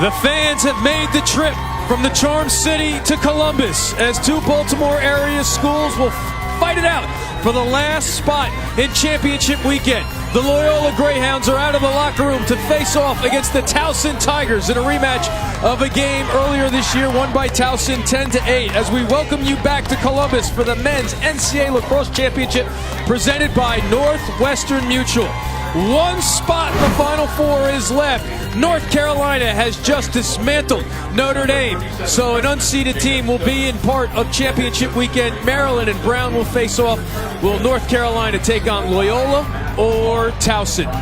The fans have made the trip from the Charm City to Columbus as two Baltimore area schools will fight it out for the last spot in championship weekend. The Loyola Greyhounds are out of the locker room to face off against the Towson Tigers in a rematch of a game earlier this year won by Towson 10-8. As we welcome you back to Columbus for the men's NCAA Lacrosse Championship presented by Northwestern Mutual. One spot in the Final Four is left. North Carolina has just dismantled Notre Dame, so an unseeded team will be in part of championship weekend. Maryland and Brown will face off. Will North Carolina take on Loyola or Towson?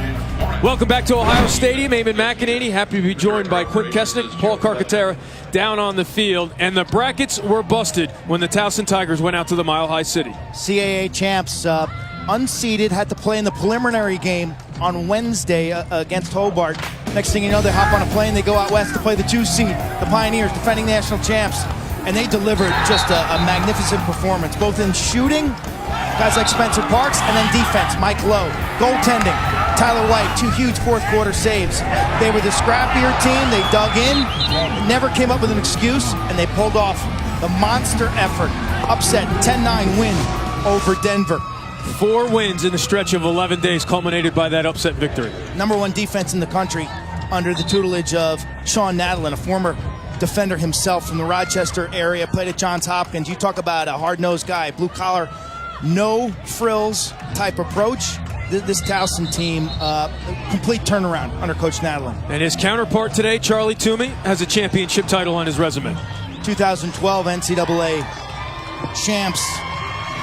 Welcome back to Ohio Stadium. Eamon McEnany, happy to be joined by Quint Kesnick, Paul Carcaterra down on the field. And the brackets were busted when the Towson Tigers went out to the Mile High City. CAA champs, unseeded, had to play in the preliminary game on Wednesday against Hobart. Next thing you know, they hop on a plane, they go out west to play the 2 seed, the Pioneers, defending national champs. And they delivered just a magnificent performance, both in shooting, guys like Spencer Parks, and then defense, Mike Lowe. Goaltending, Tyler White, 2 huge fourth quarter saves. They were the scrappier team, they dug in, never came up with an excuse, and they pulled off the monster effort. Upset, 10-9 win over Denver. 4 wins in the stretch of 11 days culminated by that upset victory. #1 defense in the country under the tutelage of Sean Nadlin, a former defender himself from the Rochester area, played at Johns Hopkins. You talk about a hard-nosed guy, blue-collar, no-frills type approach. This Towson team, complete turnaround under Coach Nadlin. And his counterpart today, Charlie Toomey, has a championship title on his resume. 2012 NCAA champs,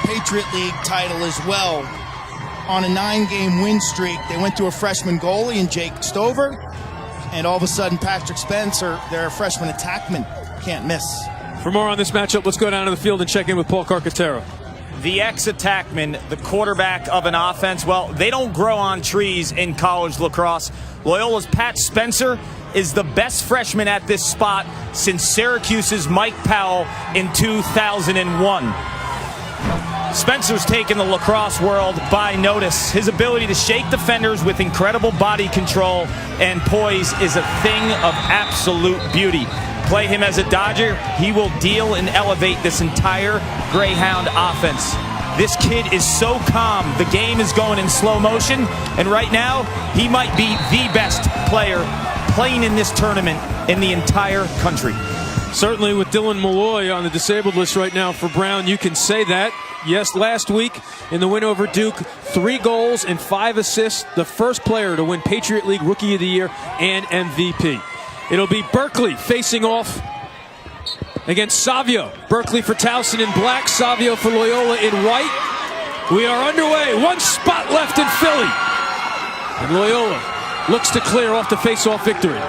Patriot League title as well. On a 9-game win streak, they went to a freshman goalie in Jake Stover, and all of a sudden Patrick Spencer, their freshman attackman, can't miss. For more on this matchup, let's go down to the field and check in with Paul Carcaterra. The ex-attackman, the quarterback of an offense, well, they don't grow on trees in college lacrosse. Loyola's Pat Spencer is the best freshman at this spot since Syracuse's Mike Powell in 2001. Spencer's taken the lacrosse world by notice. His ability to shake defenders with incredible body control and poise is a thing of absolute beauty. Play him as a Dodger, he will deal and elevate this entire Greyhound offense. This kid is so calm. The game is going in slow motion, and right now, he might be the best player playing in this tournament in the entire country. Certainly with Dylan Malloy on the disabled list right now for Brown, you can say that. Yes, last week in the win over Duke, 3 goals and 5 assists, the first player to win Patriot League Rookie of the Year and MVP. It'll be Berkeley facing off against Savio. Berkeley for Towson in black, Savio for Loyola in white. We are underway, 1 spot left in Philly. And Loyola looks to clear off the face-off victory.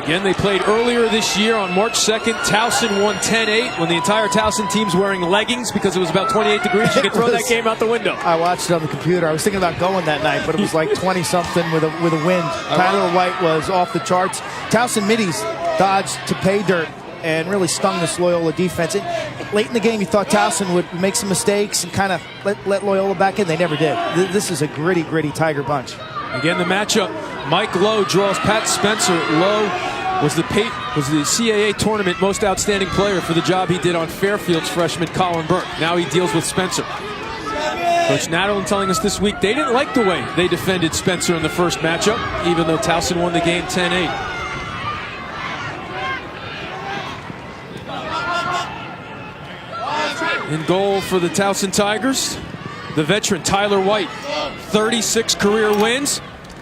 Again, they played earlier this year on March 2nd. Towson won 10-8 when the entire Towson team's wearing leggings because it was about 28 degrees. You could throw that game out the window. I watched it on the computer. I was thinking about going that night, but it was like 20-something with a wind. Tyler White was off the charts. Towson middies dodged to pay dirt and really stung this Loyola defense. Late in the game, you thought Towson would make some mistakes and kind of let Loyola back in. They never did. This is a gritty Tiger bunch. Again, the matchup. Mike Lowe draws Pat Spencer. Lowe was the CAA tournament most outstanding player for the job he did on Fairfield's freshman Colin Burke. Now he deals with Spencer. Coach Nadlin telling us this week they didn't like the way they defended Spencer in the first matchup, even though Towson won the game 10-8. In goal for the Towson Tigers, the veteran Tyler White, 36 career wins,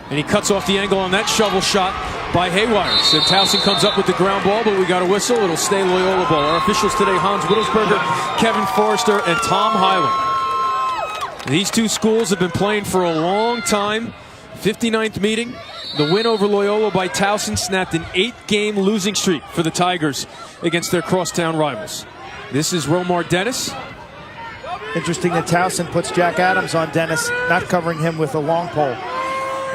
and he cuts off the angle on that shovel shot by Haywire. So Towson comes up with the ground ball, but we got a whistle. It'll stay Loyola ball. Our officials today, Hans Wittelsberger, Kevin Forrester, and Tom Highland. These two schools have been playing for a long time. 59th meeting. The win over Loyola by Towson snapped an 8-game losing streak for the Tigers against their crosstown rivals. This is Romar Dennis. Interesting that Towson puts Jack Adams on Dennis, not covering him with a long pole.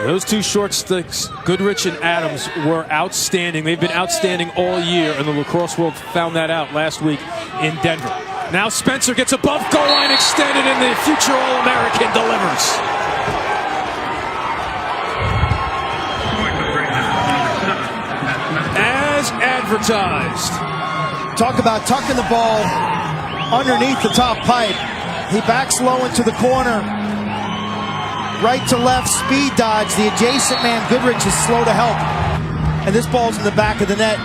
Those two short sticks, Goodrich and Adams, were outstanding. They've been outstanding all year, and the lacrosse world found that out last week in Denver. Now Spencer gets above goal line extended, and the future All-American delivers. advertised. Talk about tucking the ball underneath the top pipe. He backs low into the corner. Right to left, speed dodge. The adjacent man, Goodrich, is slow to help. And this ball's in the back of the net,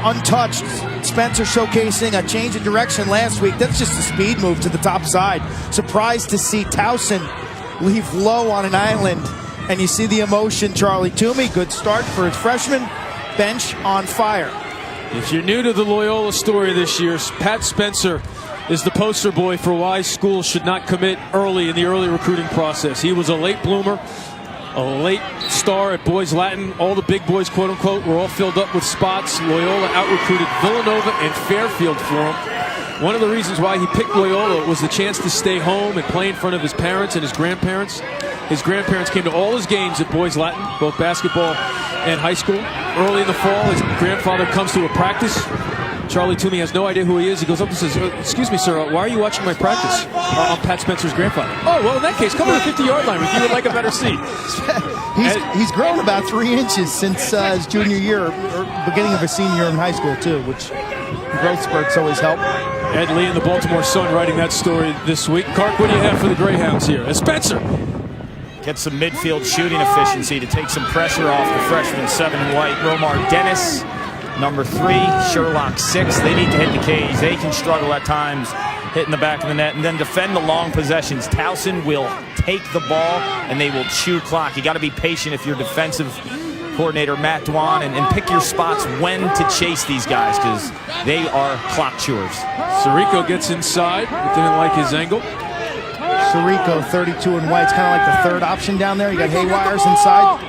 untouched. Spencer showcasing a change of direction last week. That's just a speed move to the top side. Surprised to see Towson leave low on an island. And you see the emotion, Charlie Toomey. Good start for his freshman. Bench on fire. If you're new to the Loyola story this year, Pat Spencer is the poster boy for why schools should not commit early in the early recruiting process. He was a late bloomer, a late star at Boys Latin. All the big boys, quote unquote, were all filled up with spots. Loyola out-recruited Villanova and Fairfield for him. One of the reasons why he picked Loyola was the chance to stay home and play in front of his parents and his grandparents. His grandparents came to all his games at Boys Latin, both basketball and high school. Early in the fall, his grandfather comes to a practice. Charlie Toomey has no idea who he is. He goes up and says, "Excuse me, sir, why are you watching my practice?" I'm Pat Spencer's grandfather. "Oh, well, in that case, come to the 50-yard line if you would like a better seat." He's grown about 3 inches since his junior year, or beginning of his senior year in high school, too, which growth spurts always help. Ed Lee in the Baltimore Sun writing that story this week. Clark, what do you have for the Greyhounds here? Spencer gets some midfield shooting efficiency to take some pressure off the freshman 7 and white. Romar Dennis, number 3, Sherlock 6. They need to hit the cage. They can struggle at times hitting the back of the net and then defend the long possessions. Towson will take the ball and they will chew clock. You got to be patient if you're defensive coordinator Matt Dwan and pick your spots when to chase these guys because they are clock chewers. Sirico gets inside, but didn't like his angle. Sirico, 32 and white. It's kind of like the third option down there. You got Haywires inside.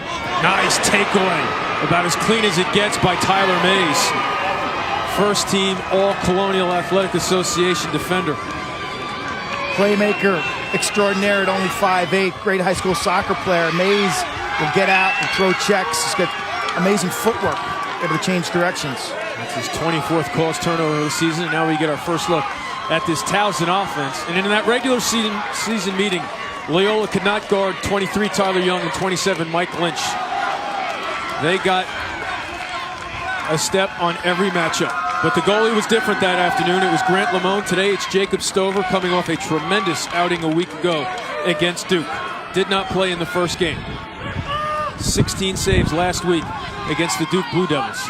Nice takeaway. About as clean as it gets by Tyler Mays. First team All-Colonial Athletic Association defender. Playmaker extraordinaire at only 5'8". Great high school soccer player. Mays will get out and throw checks. He's got amazing footwork, able to change directions. That's his 24th cause turnover of the season. And now we get our first look at this Towson offense. And in that regular season meeting, Loyola could not guard 23 Tyler Young and 27 Mike Lynch. They got a step on every matchup. But the goalie was different that afternoon. It was Grant Lamone. Today it's Jacob Stover, coming off a tremendous outing a week ago against Duke. Did not play in the first game. 16 saves last week against the Duke Blue Devils.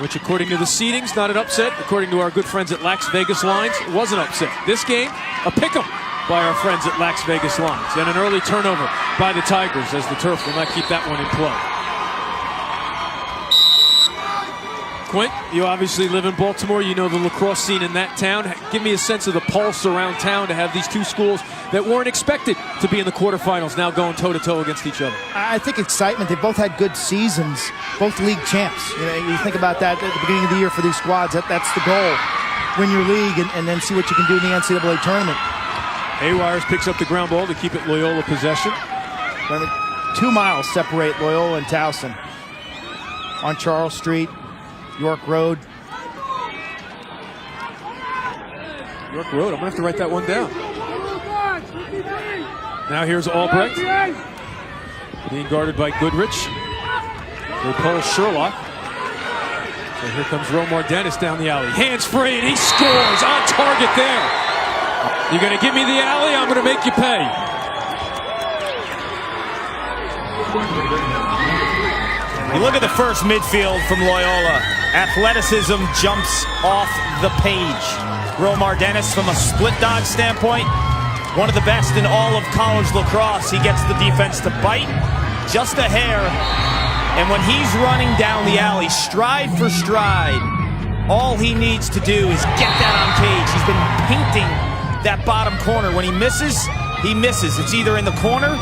Which, according to the seedings, not an upset. According to our good friends at Las Vegas Lines, it was an upset. This game, a pick'em by our friends at Las Vegas Lines. And an early turnover by the Tigers, as the Turf will not keep that one in play. Quint, you obviously live in Baltimore. You know the lacrosse scene in that town. Give me a sense of the pulse around town to have these two schools that weren't expected to be in the quarterfinals now going toe-to-toe against each other. I think excitement. They both had good seasons, both league champs. You know, you think about that at the beginning of the year for these squads. That's the goal. Win your league and then see what you can do in the NCAA tournament. Haywires picks up the ground ball to keep it Loyola possession. 2 miles separate Loyola and Towson. On Charles Street, York Road. York Road, I'm going to have to write that one down. Now here's Albrecht, being guarded by Goodrich. They pull Sherlock. So here comes Romar Dennis down the alley. Hands free, and he scores on target there. You're going to give me the alley, I'm going to make you pay. You look at the first midfield from Loyola. Athleticism jumps off the page. Romar Dennis, from a split dodge standpoint, one of the best in all of college lacrosse. He gets the defense to bite just a hair. And when he's running down the alley, stride for stride, all he needs to do is get that on cage. He's been painting that bottom corner. When he misses, he misses. It's either in the corner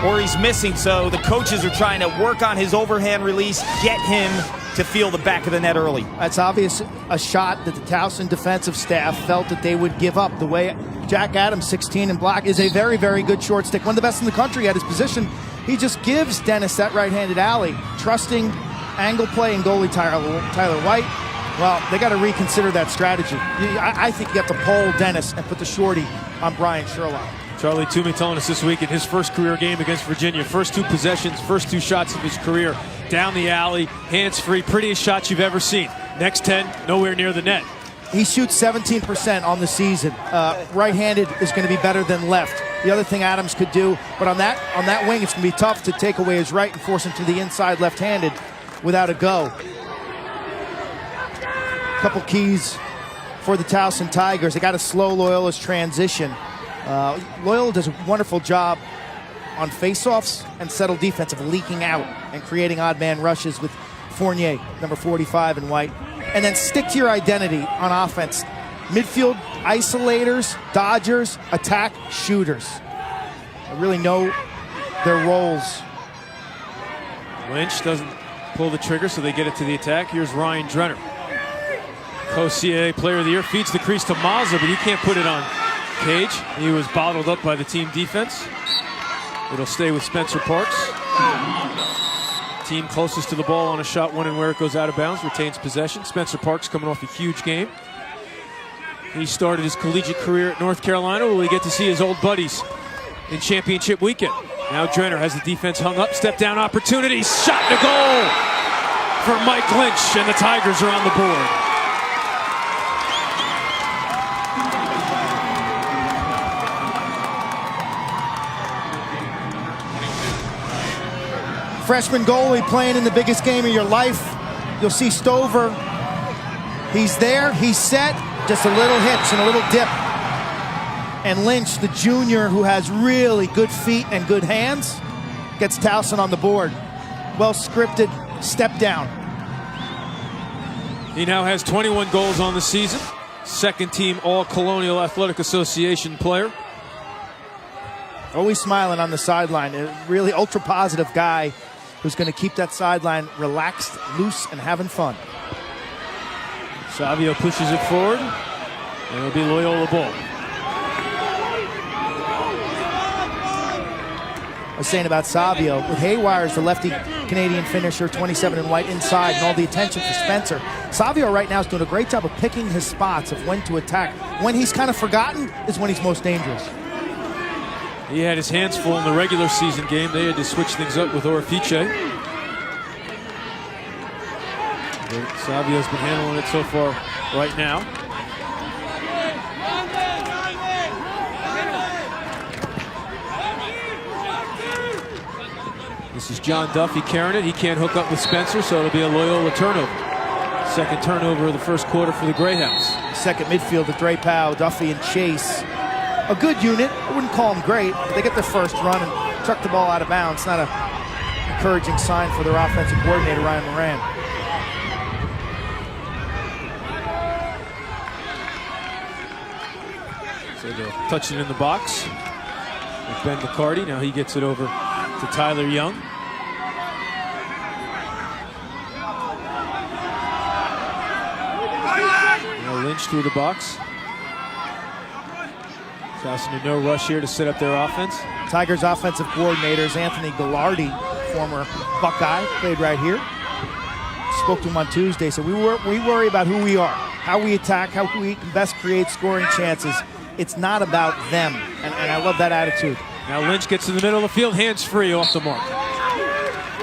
or he's missing. So the coaches are trying to work on his overhand release, get him to feel the back of the net early. That's obvious, a shot that the Towson defensive staff felt that they would give up. The way Jack Adams, 16 and black, is a very, very good short stick. One of the best in the country at his position. He just gives Dennis that right-handed alley, trusting angle play and goalie Tyler White. Well, they got to reconsider that strategy. I think you have to pull Dennis and put the shorty on Brian Sherlock. Charlie Toomey telling us this week in his first career game against Virginia, first 2 possessions, first 2 shots of his career, down the alley, hands-free, prettiest shots you've ever seen. Next 10, nowhere near the net. He shoots 17% on the season. Right-handed is going to be better than left. The other thing Adams could do, but on that wing, it's going to be tough to take away his right and force him to the inside left-handed without a go. Couple keys for the Towson Tigers. They got to slow Loyola's transition. Loyola does a wonderful job on face-offs and settle defense of leaking out and creating odd man rushes with Fournier, number 45 in white. And then stick to your identity on offense. Midfield isolators, dodgers, attack shooters. They really know their roles. Lynch doesn't pull the trigger, so they get it to the attack. Here's Ryan Drenner. Co-CAA Player of the Year, feeds the crease to Mazza, but he can't put it on Cage. He was bottled up by the team defense. It'll stay with Spencer Parks. Team closest to the ball on a shot, when and where it goes out of bounds, retains possession. Spencer Parks coming off a huge game. He started his collegiate career at North Carolina, where we get to see his old buddies in championship weekend. Now Drenner has the defense hung up, step down opportunity, shot to goal for Mike Lynch, and the Tigers are on the board. Freshman goalie playing in the biggest game of your life. You'll see Stover. He's there, he's set, just a little hitch and a little dip. And Lynch, the junior who has really good feet and good hands, gets Towson on the board. Well scripted step down. He now has 21 goals on the season. Second team All-Colonial Athletic Association player. Always smiling on the sideline. A really ultra positive guy who's going to keep that sideline relaxed, loose, and having fun. Savio pushes it forward, and it'll be Loyola ball. I was saying about Savio, with Haywire's the lefty Canadian finisher, 27 in white inside, and all the attention for Spencer. Savio right now is doing a great job of picking his spots of when to attack. When he's kind of forgotten is when he's most dangerous. He had his hands full in the regular season game. They had to switch things up with Orefice. But Savio's been handling it so far right now. This is John Duffy carrying it. He can't hook up with Spencer, so it'll be a Loyola turnover. Second turnover of the first quarter for the Greyhounds. Second midfield with Drapeau, Duffy, and Chase. A good unit. I wouldn't call them great, but they get their first run and chuck the ball out of bounds. Not an encouraging sign for their offensive coordinator, Ryan Moran. So they'll touch it in the box with Ben McCarty. Now he gets it over to Tyler Young. Now Lynch through the box. Towson in no rush here to set up their offense. Tigers offensive coordinators Anthony Gallardi, former Buckeye, played right here. Spoke to him on Tuesday, so we worry about who we are, how we attack, how we can best create scoring chances. It's not about them, and I love that attitude. Now Lynch gets in the middle of the field, hands free off the mark.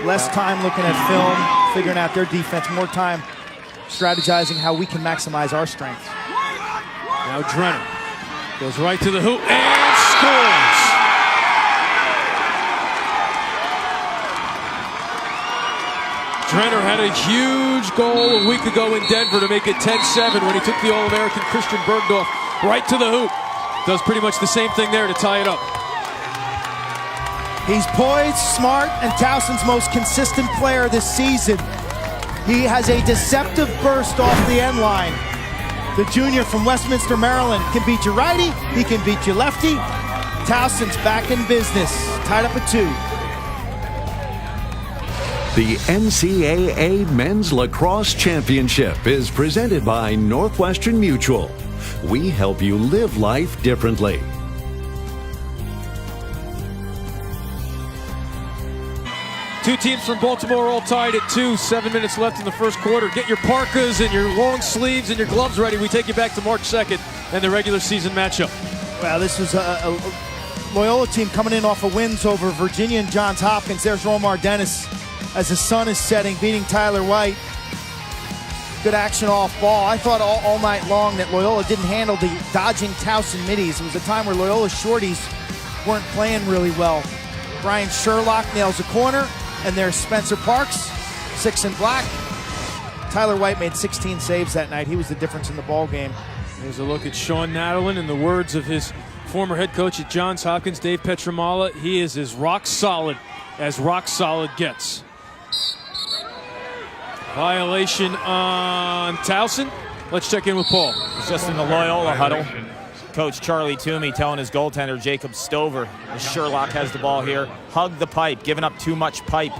Less time looking at film, figuring out their defense, more time strategizing how we can maximize our strengths. Now Drenner goes right to the hoop and scores. Drenner had a huge goal a week ago in Denver to make it 10-7 when he took the All-American Christian Bergdorf right to the hoop. Does pretty much the same thing there to tie it up. He's poised, smart, and Towson's most consistent player this season. He has a deceptive burst off the end line. The junior from Westminster, Maryland can beat you righty, he can beat you lefty. Towson's back in business, tied up at 2. The NCAA Men's Lacrosse Championship is presented by Northwestern Mutual. We help you live life differently. Two teams from Baltimore all tied at 2. 7 minutes left in the first quarter. Get your parkas and your long sleeves and your gloves ready. We take you back to March 2nd and the regular season matchup. Well, this was a Loyola team coming in off of wins over Virginia and Johns Hopkins. There's Romar Dennis as the sun is setting, beating Tyler White. Good action off ball. I thought all night long that Loyola didn't handle the dodging Towson middies. It was a time where Loyola's shorties weren't playing really well. Brian Sherlock nails a corner, and there's Spencer Parks, 6 in black. Tyler White made 16 saves that night. He was the difference in the ball game. Here's a look at Sean Nadalin in the words of his former head coach at Johns Hopkins, Dave Petramala. He is as rock solid gets. Violation on Towson. Let's check in with Paul. It's just in the Loyola huddle. Coach Charlie Toomey telling his goaltender, Jacob Stover, as Sherlock has the ball here, hug the pipe, giving up too much pipe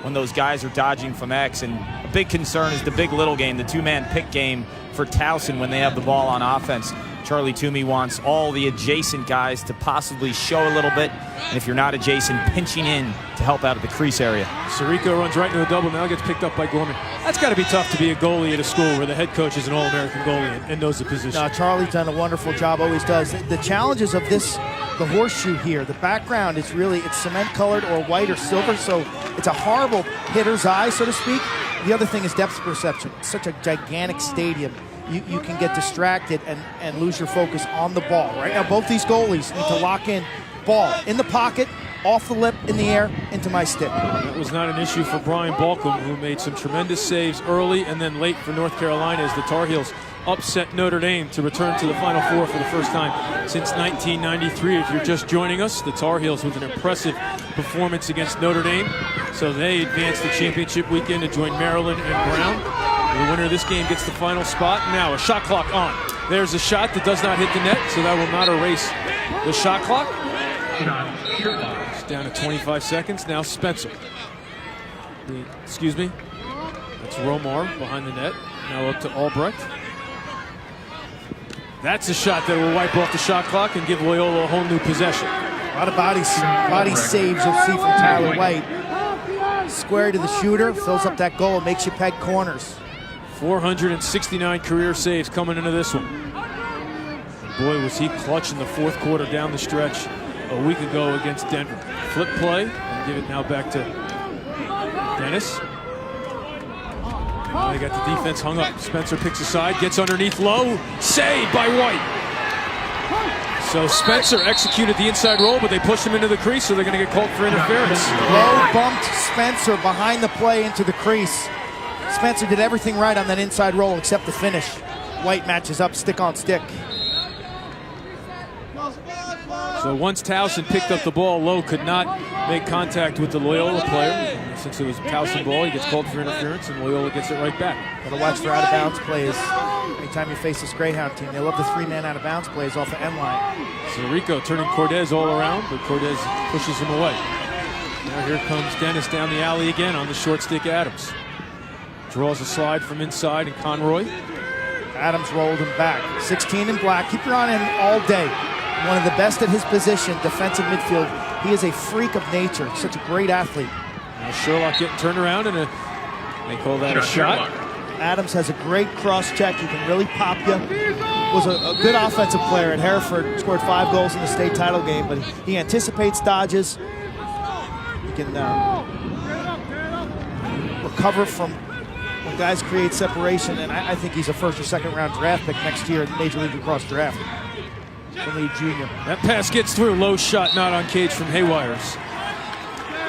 when those guys are dodging from X. And a big concern is the big little game, the two-man pick game for Towson when they have the ball on offense. Charlie Toomey wants all the adjacent guys to possibly show a little bit, and if you're not adjacent, pinching in to help out at the crease area. Sirico runs right into a double, now gets picked up by Gorman. That's got to be tough to be a goalie at a school where the head coach is an All-American goalie and knows the position. No, Charlie's done a wonderful job, always does. The challenges of this, the horseshoe here, the background is really, it's cement colored or white or silver, so it's a horrible hitter's eye, so to speak. The other thing is depth perception. It's such a gigantic stadium. You can get distracted and lose your focus on the ball. Right now, both these goalies need to lock in. Ball in the pocket, off the lip, in the air, into my stick. That was not an issue for Brian Balcom, who made some tremendous saves early and then late for North Carolina as the Tar Heels upset Notre Dame to return to the Final Four for the first time since 1993. If you're just joining us, the Tar Heels with an impressive performance against Notre Dame. So they advance the championship weekend to join Maryland and Brown. The winner of this game gets the final spot. Now a shot clock on. There's a shot that does not hit the net, so that will not erase the shot clock. It's down to 25 seconds. Now Spencer. Excuse me. That's Romar behind the net. Now up to Albrecht. That's a shot that will wipe off the shot clock and give Loyola a whole new possession. A lot of body saves you'll see from Tyler White. Square to the shooter, fills up that goal, makes you peg corners. 469 career saves coming into this one. Boy, was he clutch in the fourth quarter down the stretch a week ago against Denver. Flip play, and give it now back to Dennis. They got the defense hung up. Spencer picks aside, gets underneath low, saved by White. So Spencer executed the inside roll, but they pushed him into the crease, so they're going to get called for interference. Low bumped Spencer behind the play into the crease. Spencer did everything right on that inside roll except the finish. White matches up stick on stick. So once Towson picked up the ball, Lowe could not make contact with the Loyola player. Since it was a Towson ball, he gets called for interference, and Loyola gets it right back. Gotta watch for out-of-bounds plays. Anytime you face this Greyhound team, they love the three-man out-of-bounds plays off the end line. Sirico turning Cordes all around, but Cordes pushes him away. Now here comes Dennis down the alley again on the short stick Adams. Draws a slide from inside, and Conroy. Adams rolled him back. 16 in black. Keep your eye on him all day. One of the best at his position, defensive midfield. He is a freak of nature. Such a great athlete. Now Sherlock getting turned around, and they call that a shot. Adams has a great cross check. He can really pop you. Was a good offensive player at Hereford. Scored 5 goals in the state title game, but he anticipates dodges. He can recover from when guys create separation, and I think he's a first or second round draft pick next year in the Major League Lacrosse draft. Only junior. That pass gets through. Low shot, not on cage from Haywires.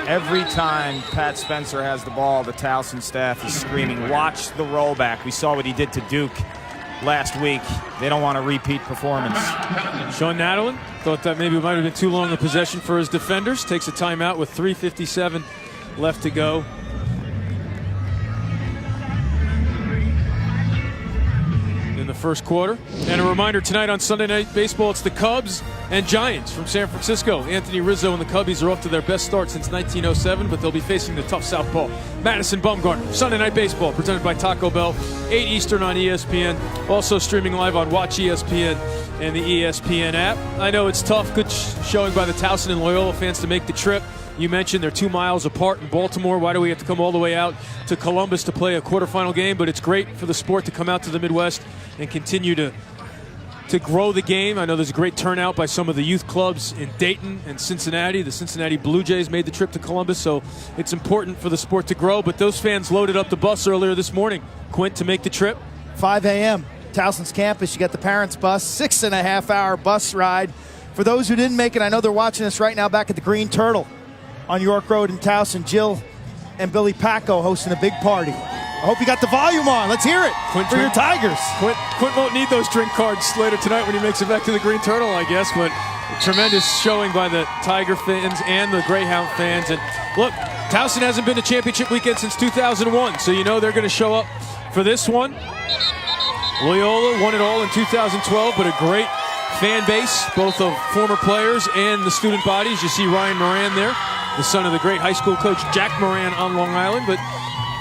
Every time Pat Spencer has the ball, the Towson staff is screaming, watch the rollback. We saw what he did to Duke last week. They don't want a repeat performance. Sean Nadalin thought that maybe it might have been too long a possession for his defenders. Takes a timeout with 3:57 left to go. In the first quarter. And a reminder, tonight on Sunday Night Baseball, it's the Cubs and Giants from San Francisco. Anthony Rizzo and the Cubbies are off to their best start since 1907, but they'll be facing the tough southpaw, Madison Bumgarner. Sunday Night Baseball, presented by Taco Bell, 8 Eastern on ESPN. Also streaming live on Watch ESPN and the ESPN app. I know it's tough. Good showing by the Towson and Loyola fans to make the trip. You mentioned they're 2 miles apart in Baltimore. Why do we have to come all the way out to Columbus to play a quarterfinal game? But it's great for the sport to come out to the Midwest and continue to to grow the game. I know there's a great turnout by some of the youth clubs in Dayton and Cincinnati. The Cincinnati Blue Jays made the trip to Columbus, so it's important for the sport to grow. But those fans loaded up the bus earlier this morning, Quint, to make the trip. 5 a.m. Towson's campus. You got the parents' bus, 6.5-hour bus ride. For those who didn't make it, I know they're watching us right now back at the Green Turtle on York Road in Towson. Jill and Billy Pacco hosting a big party. I hope you got the volume on. Let's hear it for your Tigers. Quint won't need those drink cards later tonight when he makes it back to the Green Turtle, I guess. But tremendous showing by the Tiger fans and the Greyhound fans. And look, Towson hasn't been to championship weekend since 2001, so you know they're going to show up for this one. Loyola won it all in 2012, but a great fan base, both of former players and the student bodies. You see Ryan Moran there, the son of the great high school coach Jack Moran on Long Island. But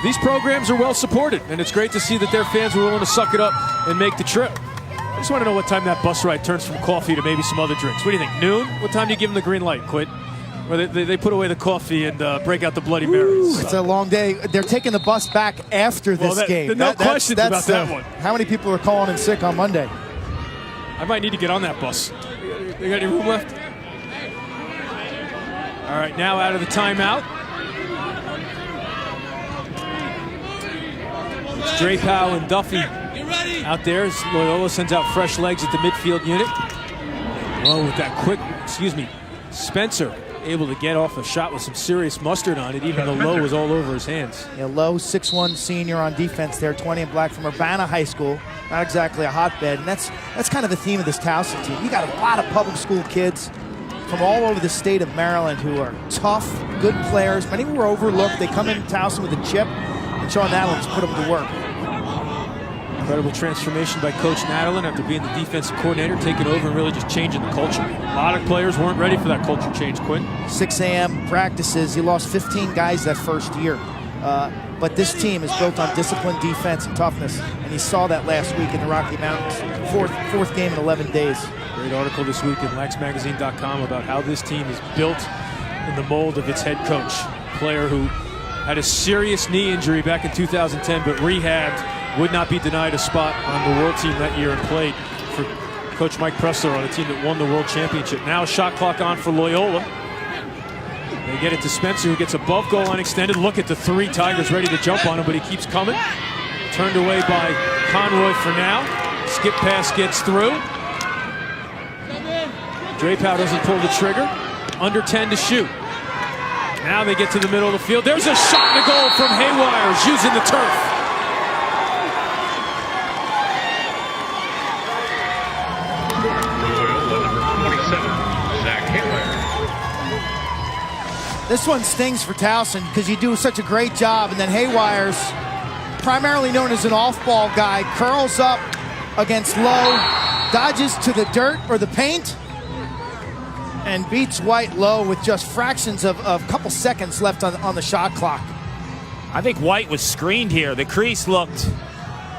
these programs are well supported, and it's great to see that their fans were willing to suck it up and make the trip. I just want to know what time that bus ride turns from coffee to maybe some other drinks. What do you think, noon? What time do you give them the green light, Quint? Or they put away the coffee and break out the Bloody Marys? It's a long day. They're taking the bus back after this game. No questions about that one. How many people are calling in sick on Monday? I might need to get on that bus. They got any room left? All right, now out of the timeout. It's Drapeau and Duffy out there as Loyola sends out fresh legs at the midfield unit. Well, with that quick, Spencer able to get off a shot with some serious mustard on it, even though Lowe was all over his hands. Yeah, Lowe, 6'1" senior on defense there, 20 and black from Urbana High School. Not exactly a hotbed, and that's kind of the theme of this Towson team. You got a lot of public school kids from all over the state of Maryland who are tough, good players. Many were overlooked. They come in Towson with a chip, and Sean Adams put them to work. Incredible transformation by Coach Nadalin after being the defensive coordinator, taking over and really just changing the culture. A lot of players weren't ready for that culture change, Quinn. 6 a.m. practices. He lost 15 guys that first year. But this team is built on discipline, defense, and toughness, and he saw that last week in the Rocky Mountains. Fourth game in 11 days. Great article this week at laxmagazine.com about how this team is built in the mold of its head coach. A player who had a serious knee injury back in 2010, but rehabbed, would not be denied a spot on the world team that year and played for Coach Mike Pressler on a team that won the world championship. Now a shot clock on for Loyola. They get it to Spencer, who gets above goal line extended. Look at the three Tigers ready to jump on him, but he keeps coming. Turned away by Conroy for now. Skip pass gets through. Drapeau doesn't pull the trigger. Under 10 to shoot. Now they get to the middle of the field. There's a shot and a goal from Haywires using the turf. This one stings for Towson because you do such a great job, and then Haywires, primarily known as an off-ball guy, curls up against Lowe, dodges to the dirt or the paint, and beats White low with just fractions of a couple seconds left on the shot clock. I think White was screened here. The crease looked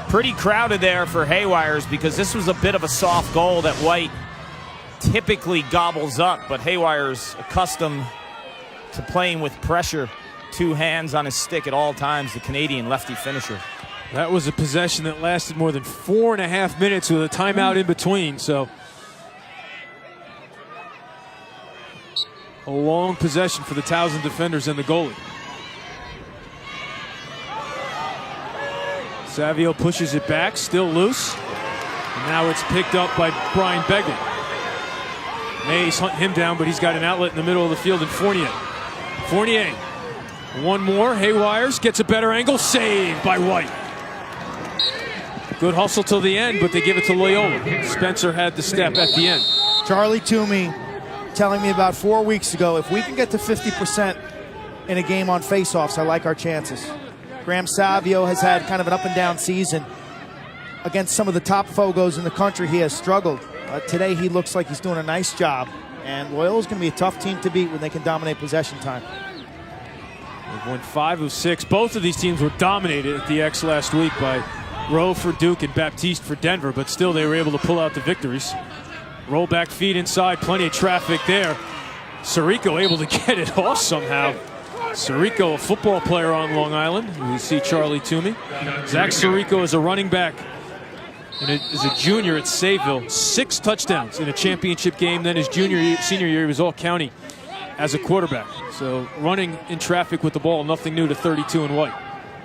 pretty crowded there for Haywires because this was a bit of a soft goal that White typically gobbles up, but Haywires accustomed to playing with pressure, two hands on his stick at all times, the Canadian lefty finisher. That was a possession that lasted more than 4.5 minutes with a timeout in between, so a long possession for the Towson defenders and the goalie. Savio pushes it back, still loose. And now it's picked up by Brian Begley. Mays hunt him down, but he's got an outlet in the middle of the field in Fournier. Fournier, one more. Haywires gets a better angle. Saved by White. Good hustle till the end, but they give it to Loyola. Spencer had the step at the end. Charlie Toomey telling me about 4 weeks ago, if we can get to 50% in a game on faceoffs, I like our chances. Graham Savio has had kind of an up-and-down season. Against some of the top Fogos in the country, he has struggled. Today, he looks like he's doing a nice job. And Loyola's going to be a tough team to beat when they can dominate possession time. They've won 5 of 6. Both of these teams were dominated at the X last week by Rowe for Duke and Baptiste for Denver, but still they were able to pull out the victories. Roll back feed inside, plenty of traffic there. Sirico able to get it off somehow. Sirico, a football player on Long Island. We see Charlie Toomey. Zach Sirico is a running back And as a junior at Sayville, 6 touchdowns in a championship game. Then his senior year, he was all county as a quarterback. So running in traffic with the ball, nothing new to 32 and White.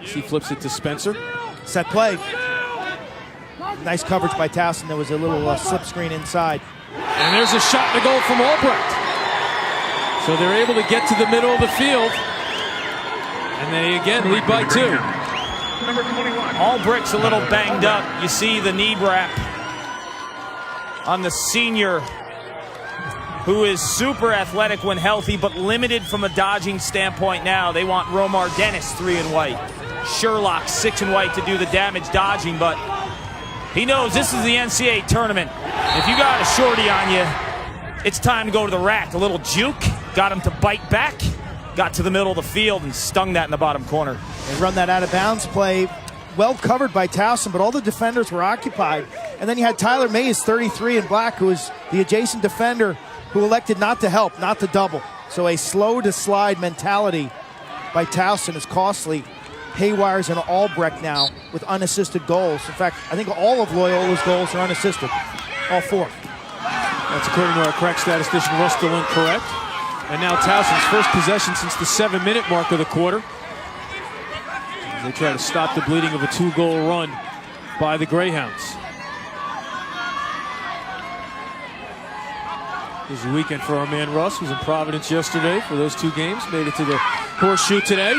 He flips it to Spencer. Set play. Nice coverage by Towson. There was a little slip screen inside. And there's a shot and a goal from Albrecht. So they're able to get to the middle of the field. And they again lead by 2. Number 21. Albrecht's a little banged up. You see the knee wrap on the senior, who is super athletic when healthy, but limited from a dodging standpoint now. They want Romar Dennis 3 and White. Sherlock 6 and White to do the damage dodging, but he knows this is the NCAA tournament. If you got a shorty on you, it's time to go to the rack. A little juke, got him to bite back, got to the middle of the field and stung that in the bottom corner. They run that out of bounds play, well covered by Towson, but all the defenders were occupied. And then you had Tyler Mays, 33 in black, who was the adjacent defender who elected not to help, not to double. So a slow to slide mentality by Towson is costly. Haywires and Albrecht now with unassisted goals. In fact, I think all of Loyola's goals are unassisted. All 4. That's according to our crack statistician, Russ DeLink, correct. And now Towson's first possession since the 7-minute mark of the quarter. As they try to stop the bleeding of a 2-goal run by the Greyhounds. This is a weekend for our man Russ, who was in Providence yesterday for those 2 games. Made it to the Horseshoe today.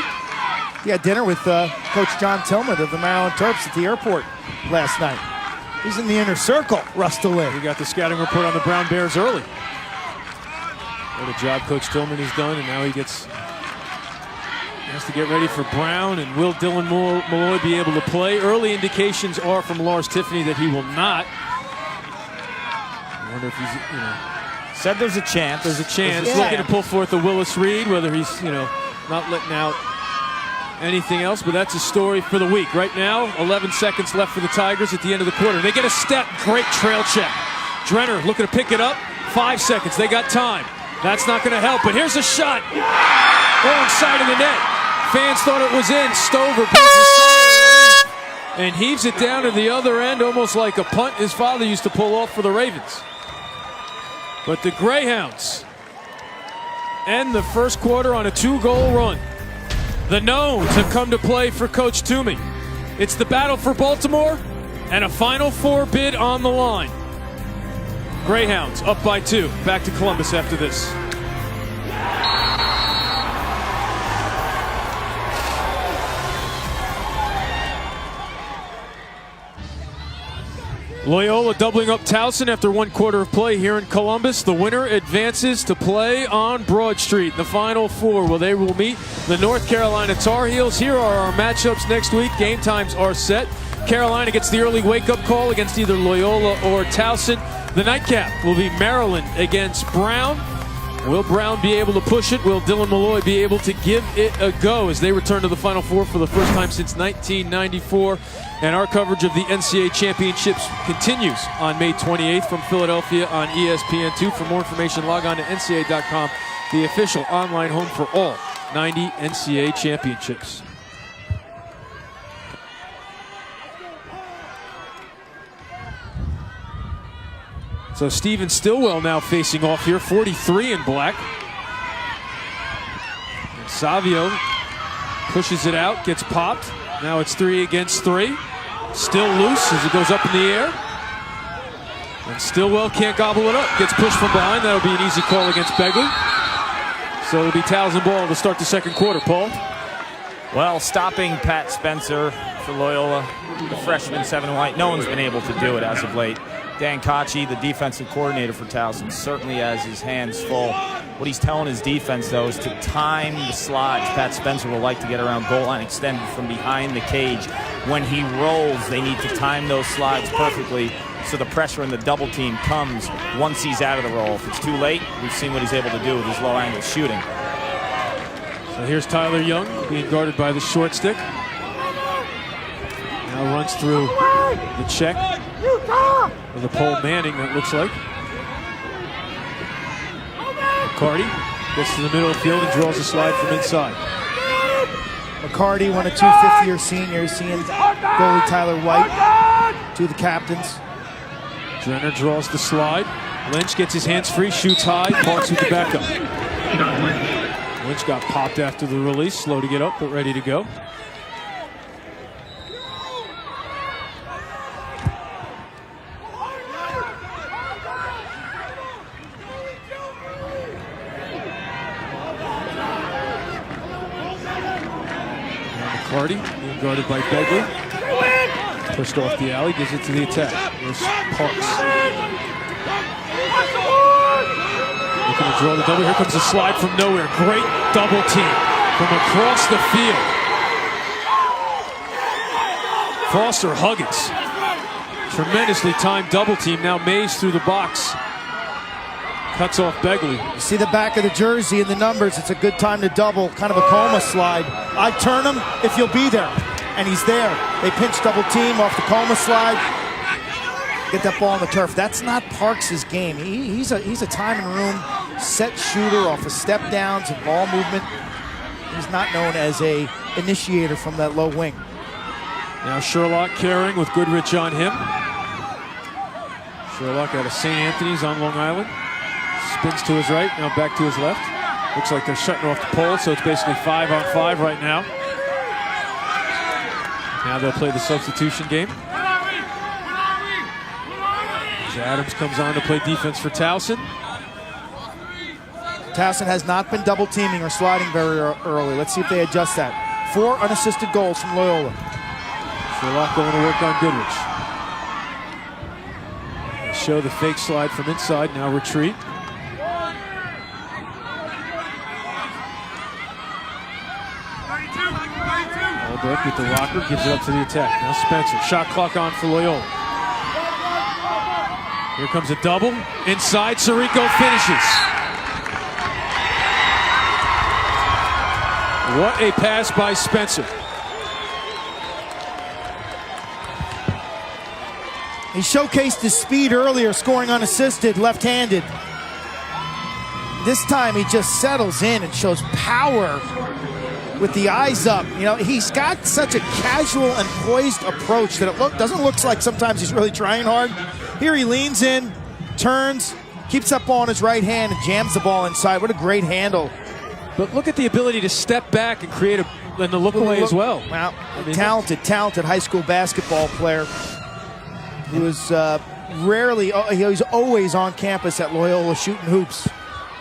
He had dinner with Coach John Tillman of the Maryland Terps at the airport last night. He's in the inner circle, Russ DeLink. We got the scouting report on the Brown Bears early. What a job Coach Tillman has done, and now he has to get ready for Brown. And will Dylan Malloy be able to play? Early indications are from Lars Tiffany that he will not. I wonder if he's, said there's a chance. There's a chance. Yeah. Looking to pull forth the Willis Reed, whether he's, not letting out anything else, but that's a story for the week. Right now, 11 seconds left for the Tigers at the end of the quarter. They get a step, great trail check. Drenner looking to pick it up, 5 seconds, they got time. That's not going to help, but here's a shot. Wrong side of the net. Fans thought it was in. Stover and heaves it down to the other end, almost like a punt his father used to pull off for the Ravens. But the Greyhounds end the first quarter on a 2-goal run. The knowns have come to play for Coach Toomey. It's the battle for Baltimore and a Final Four bid on the line. Greyhounds up by 2. Back to Columbus after this. Loyola doubling up Towson after 1 quarter of play here in Columbus. The winner advances to play on Broad Street. The Final Four, where they will meet the North Carolina Tar Heels. Here are our matchups next week. Game times are set. Carolina gets the early wake-up call against either Loyola or Towson. The nightcap will be Maryland against Brown. Will Brown be able to push it? Will Dylan Malloy be able to give it a go as they return to the Final Four for the first time since 1994? And our coverage of the NCAA championships continues on May 28th from Philadelphia on ESPN2. For more information, log on to NCAA.com, the official online home for all 90 NCAA championships. So Steven Stillwell now facing off here, 43 in black. And Savio pushes it out, gets popped. Now it's 3 against 3. Still loose as it goes up in the air. And Stillwell can't gobble it up. Gets pushed from behind. That'll be an easy call against Begley. So it'll be Towson ball to start the second quarter. Paul? Well, stopping Pat Spencer for Loyola, the freshman 7 White, no one's been able to do it as of late. Dan Kachi, the defensive coordinator for Towson, certainly has his hands full. What he's telling his defense, though, is to time the slides. Pat Spencer will like to get around goal line extended from behind the cage. When he rolls, they need to time those slides perfectly so the pressure in the double team comes once he's out of the roll. If it's too late, we've seen what he's able to do with his low-angle shooting. So here's Tyler Young being guarded by the short stick. Now runs through the check with a Paul Manning, that looks like. McCarty gets to the middle of the field and draws a slide from inside. McCarty, one of 2 fifth-year seniors, seeing goalie Tyler White Two of the captains. Drenner draws the slide. Lynch gets his hands free, shoots high, Parks with the backup. Lynch got popped after the release, slow to get up, but ready to go. McCarty being guarded by Begley. Pushed off the alley, gives it to the attack. There's Parks. Looking to draw the double. Here comes a slide from nowhere. Great double team from across the field. Frost or Huggins. Tremendously timed double team. Now Mays through the box. Cuts off Begley. You see the back of the jersey and the numbers. It's a good time to double. Kind of a coma slide. I turn him if you'll be there. And he's there. They pinch double team off the coma slide. Get that ball on the turf. That's not Parks' game. He's a time and room set shooter off of step downs and ball movement. He's not known as a initiator from that low wing. Now Sherlock carrying with Goodrich on him. Sherlock out of St. Anthony's on Long Island. Spins to his right, now back to his left. Looks like they're shutting off the pole, so it's basically 5-on-5 right now. Now they'll play the substitution game. As Adams comes on to play defense for Towson. Towson has not been double teaming or sliding very early. Let's see if they adjust that. 4 unassisted goals from Loyola. Sherlock going to work on Goodrich. They show the fake slide from inside, now retreat. Albrecht with the rocker, gives it up to the attack. Now Spencer, shot clock on for Loyola. Here comes a double. Inside, Sirico finishes. What a pass by Spencer. He showcased his speed earlier, scoring unassisted, left-handed. This time he just settles in and shows power with the eyes up. You know, he's got such a casual and poised approach that it doesn't look like sometimes he's really trying hard. Here he leans in, turns, keeps that ball on his right hand and jams the ball inside. What a great handle. But look at the ability to step back and create a look away as well. Well, talented high school basketball player who was he's always on campus at Loyola shooting hoops.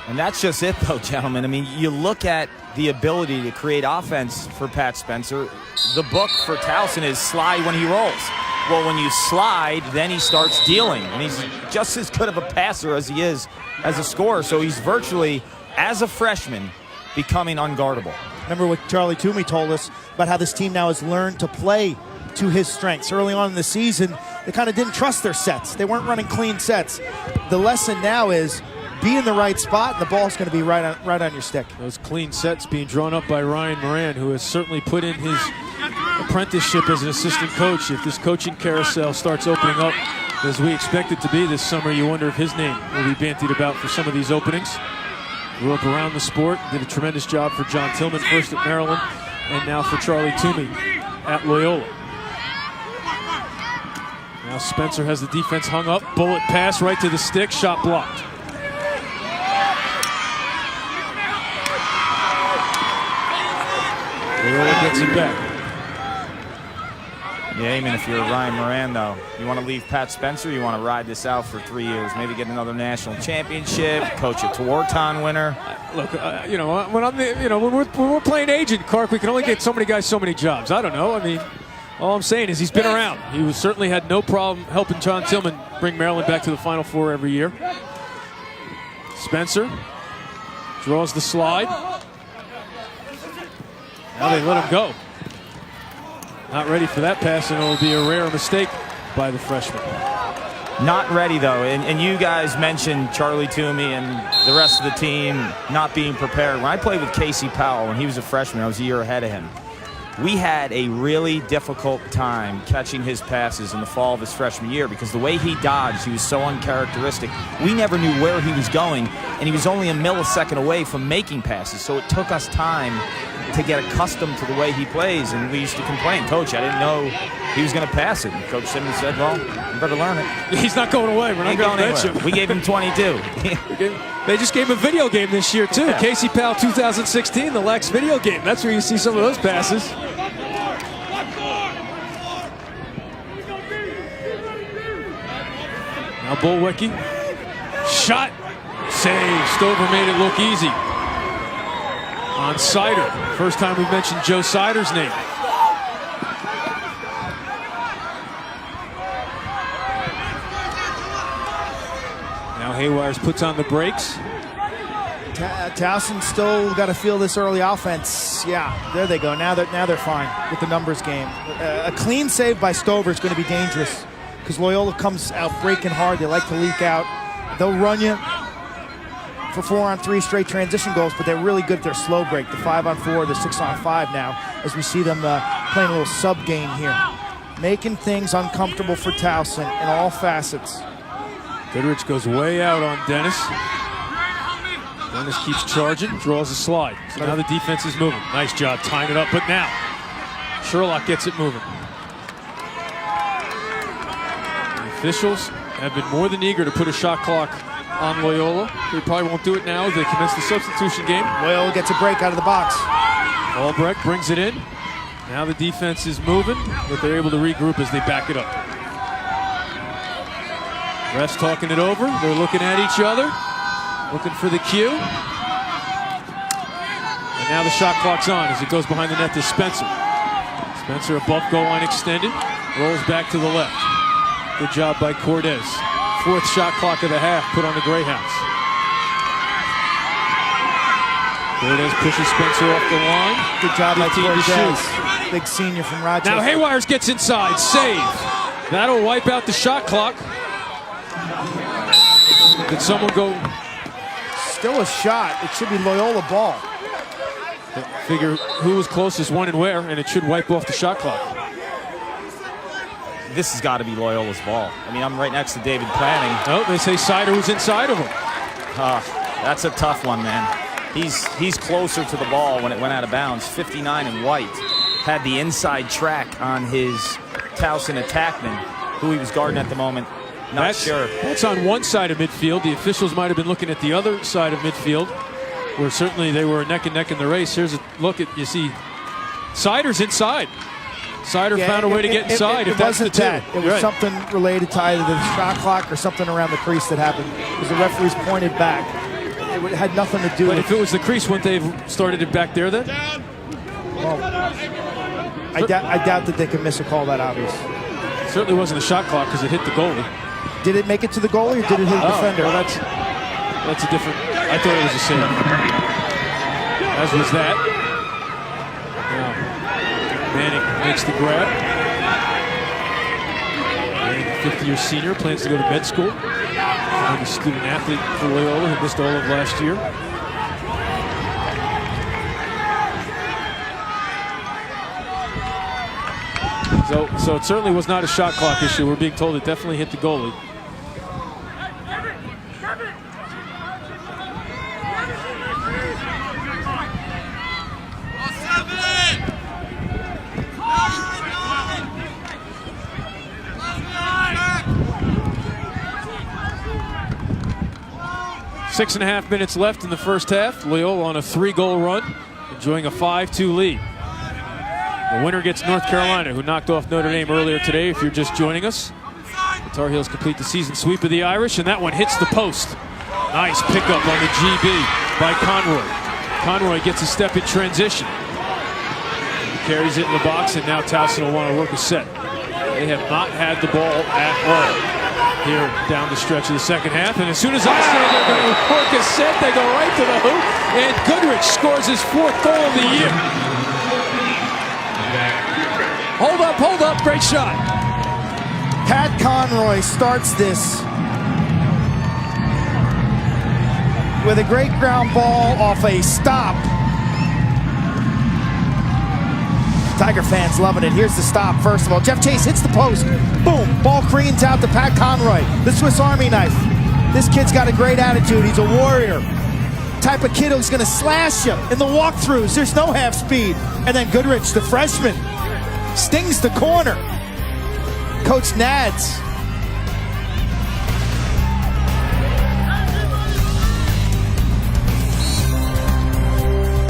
And that's just it, though, gentlemen. I mean, you look at the ability to create offense for Pat Spencer. The book for Towson is slide when he rolls. Well, when you slide, then he starts dealing. And he's just as good of a passer as he is as a scorer. So he's virtually, as a freshman, becoming unguardable. Remember what Charlie Toomey told us about how this team now has learned to play to his strengths. Early on in the season, they kind of didn't trust their sets. They weren't running clean sets. The lesson now is be in the right spot, and the ball's going to be right on your stick. Those clean sets being drawn up by Ryan Moran, who has certainly put in his apprenticeship as an assistant coach. If this coaching carousel starts opening up as we expect it to be this summer, you wonder if his name will be bantied about for some of these openings. Grew up around the sport, did a tremendous job for John Tillman, first at Maryland, and now for Charlie Toomey at Loyola. Now Spencer has the defense hung up, bullet pass right to the stick, shot blocked. Loyola gets it back. Yeah, I mean, if you're Ryan Moran, though, you want to leave Pat Spencer, you want to ride this out for 3 years, maybe get another national championship, coach a Tewaaraton winner. Look, when we're playing agent, Clark, we can only get so many guys, so many jobs. I don't know. I mean, all I'm saying is he's been around. He certainly had no problem helping John Tillman bring Maryland back to the Final Four every year. Spencer draws the slide. Now they let him go. Not ready for that pass, and it will be a rare mistake by the freshman. Not ready, though. And you guys mentioned Charlie Toomey and the rest of the team not being prepared. When I played with Casey Powell when he was a freshman, I was a year ahead of him. We had a really difficult time catching his passes in the fall of his freshman year because the way he dodged, he was so uncharacteristic. We never knew where he was going, and he was only a millisecond away from making passes, so it took us time to get accustomed to the way he plays. And we used to complain, Coach, I didn't know he was going to pass it. And Coach Simmons said, well, you better learn it. He's not going away. We're not going to bench him. We gave him 22. They just gave him a video game this year, too. Yeah. Casey Powell 2016, the Lex video game. That's where you see some of those passes. Now Bullwicky. Shot. Save. Stover made it look easy. On Sider. First time we've mentioned Joe Sider's name. Now Haywires puts on the brakes. Towson still got to feel this early offense. Yeah, there they go. Now they're fine with the numbers game. A clean save by Stover is going to be dangerous because Loyola comes out breaking hard. They like to leak out. They'll run you for 4-on-3 straight transition goals, but they're really good at their slow break. The 5-on-4, the 6-on-5 now, as we see them playing a little sub game here, making things uncomfortable for Towson in all facets. Goodrich goes way out on Dennis. Dennis keeps charging, draws a slide. So now the defense is moving. Nice job tying it up, but now Sherlock gets it moving. The officials have been more than eager to put a shot clock on Loyola. They probably won't do it now as they commence the substitution game. Loyola gets a break out of the box. Albrecht brings it in. Now the defense is moving, but they're able to regroup as they back it up. Refs talking it over. They're looking at each other, looking for the cue. And now the shot clock's on as it goes behind the net to Spencer. Spencer above goal line extended, rolls back to the left. Good job by Cortez. Fourth shot clock of the half put on the Greyhounds. Cortez pushes Spencer off the line. Good job by 15 to Cortez. shoot. Big senior from Rochester. Now Haywires gets inside, save. That'll wipe out the shot clock. Did someone go? Still a shot. It should be Loyola ball. Figure who was closest, when and where, and it should wipe off the shot clock. This has got to be Loyola's ball. I mean, I'm right next to David Planning. Oh, they say Sider was inside of him. That's a tough one, man. He's closer to the ball when it went out of bounds. 59 and White had the inside track on his Towson attackman, who he was guarding at the moment. Not sure. That's on one side of midfield. The officials might have been looking at the other side of midfield, where certainly they were neck and neck in the race. Here's a look at, you see, Sider's inside. Sider found a way to get inside. It wasn't that. It was something related to either the shot clock or something around the crease that happened because the referees pointed back. It had nothing to do with it. But if it was the crease, wouldn't they have started it back there then? Well, I doubt that they could miss a call that obvious. It certainly wasn't the shot clock because it hit the goalie. Did it make it to the goalie or did it hit the defender? Well, that's a different. I thought it was a save. As was that. Now, Manning makes the grab. Manning, 50-year senior, plans to go to med school. And a student athlete for Loyola who missed all of last year. So it certainly was not a shot clock issue. We're being told it definitely hit the goalie. Six and a half minutes left in the first half. Loyola on a 3-goal run, enjoying a 5-2 lead. The winner gets North Carolina, who knocked off Notre Dame earlier today, if you're just joining us. The Tar Heels complete the season sweep of the Irish, and that one hits the post. Nice pickup on the GB by Conroy. Conroy gets a step in transition. He carries it in the box, and now Towson will want to work a set. They have not had the ball at all here down the stretch of the second half. And as soon as I say they're going to work a set, they go right to the hoop. And Goodrich scores his 4th goal of the year. Hold up, great shot. Pat Conroy starts this with a great ground ball off a stop. Tiger fans loving it. Here's the stop, first of all. Jeff Chase hits the post. Boom. Ball careens out to Pat Conroy, the Swiss Army knife. This kid's got a great attitude. He's a warrior. type of kid who's going to slash you in the walkthroughs. There's no half speed. And then Goodrich, the freshman, stings the corner. Coach Nads.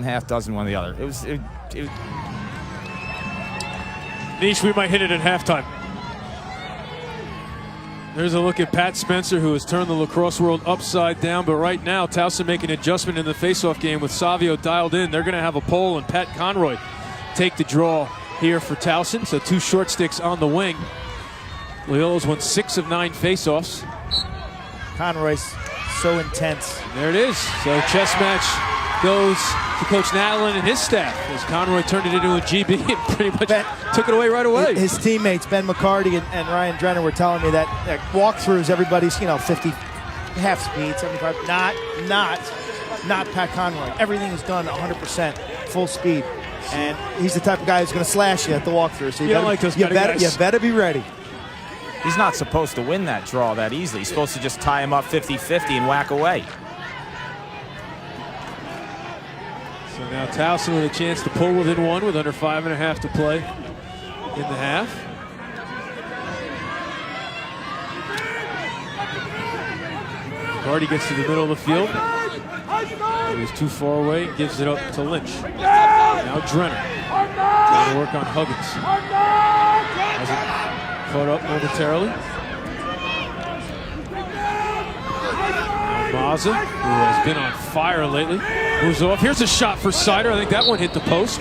Half dozen, one or the other. It was Niche, we might hit it at halftime. There's a look at Pat Spencer, who has turned the lacrosse world upside down. But right now, Towson making an adjustment in the faceoff game with Savio dialed in. They're going to have a pole and Pat Conroy take the draw here for Towson. So 2 short sticks on the wing. Loyola's won 6 of 9 faceoffs. Conroy's so intense. And there it is. So chess match goes to Coach Nadlin and his staff as Conroy turned it into a GB and pretty much took it away right away. His teammates, Ben McCarty and Ryan Drenner, were telling me that walkthroughs, everybody's 50 half speed, 75. Not Pat Conroy. Everything is done 100% full speed, and he's the type of guy who's going to slash you at the walkthrough. So you better be ready. He's not supposed to win that draw that easily. He's supposed to just tie him up 50-50 and whack away. So now Towson with a chance to pull within 1 with under 5.5 to play in the half. Gardy gets to the middle of the field. He was too far away, gives it up to Lynch. Now Drenner trying to work on Huggins. Hasn't caught up momentarily. Mazza, who has been on fire lately, moves off. Here's a shot for Sider. I think that one hit the post.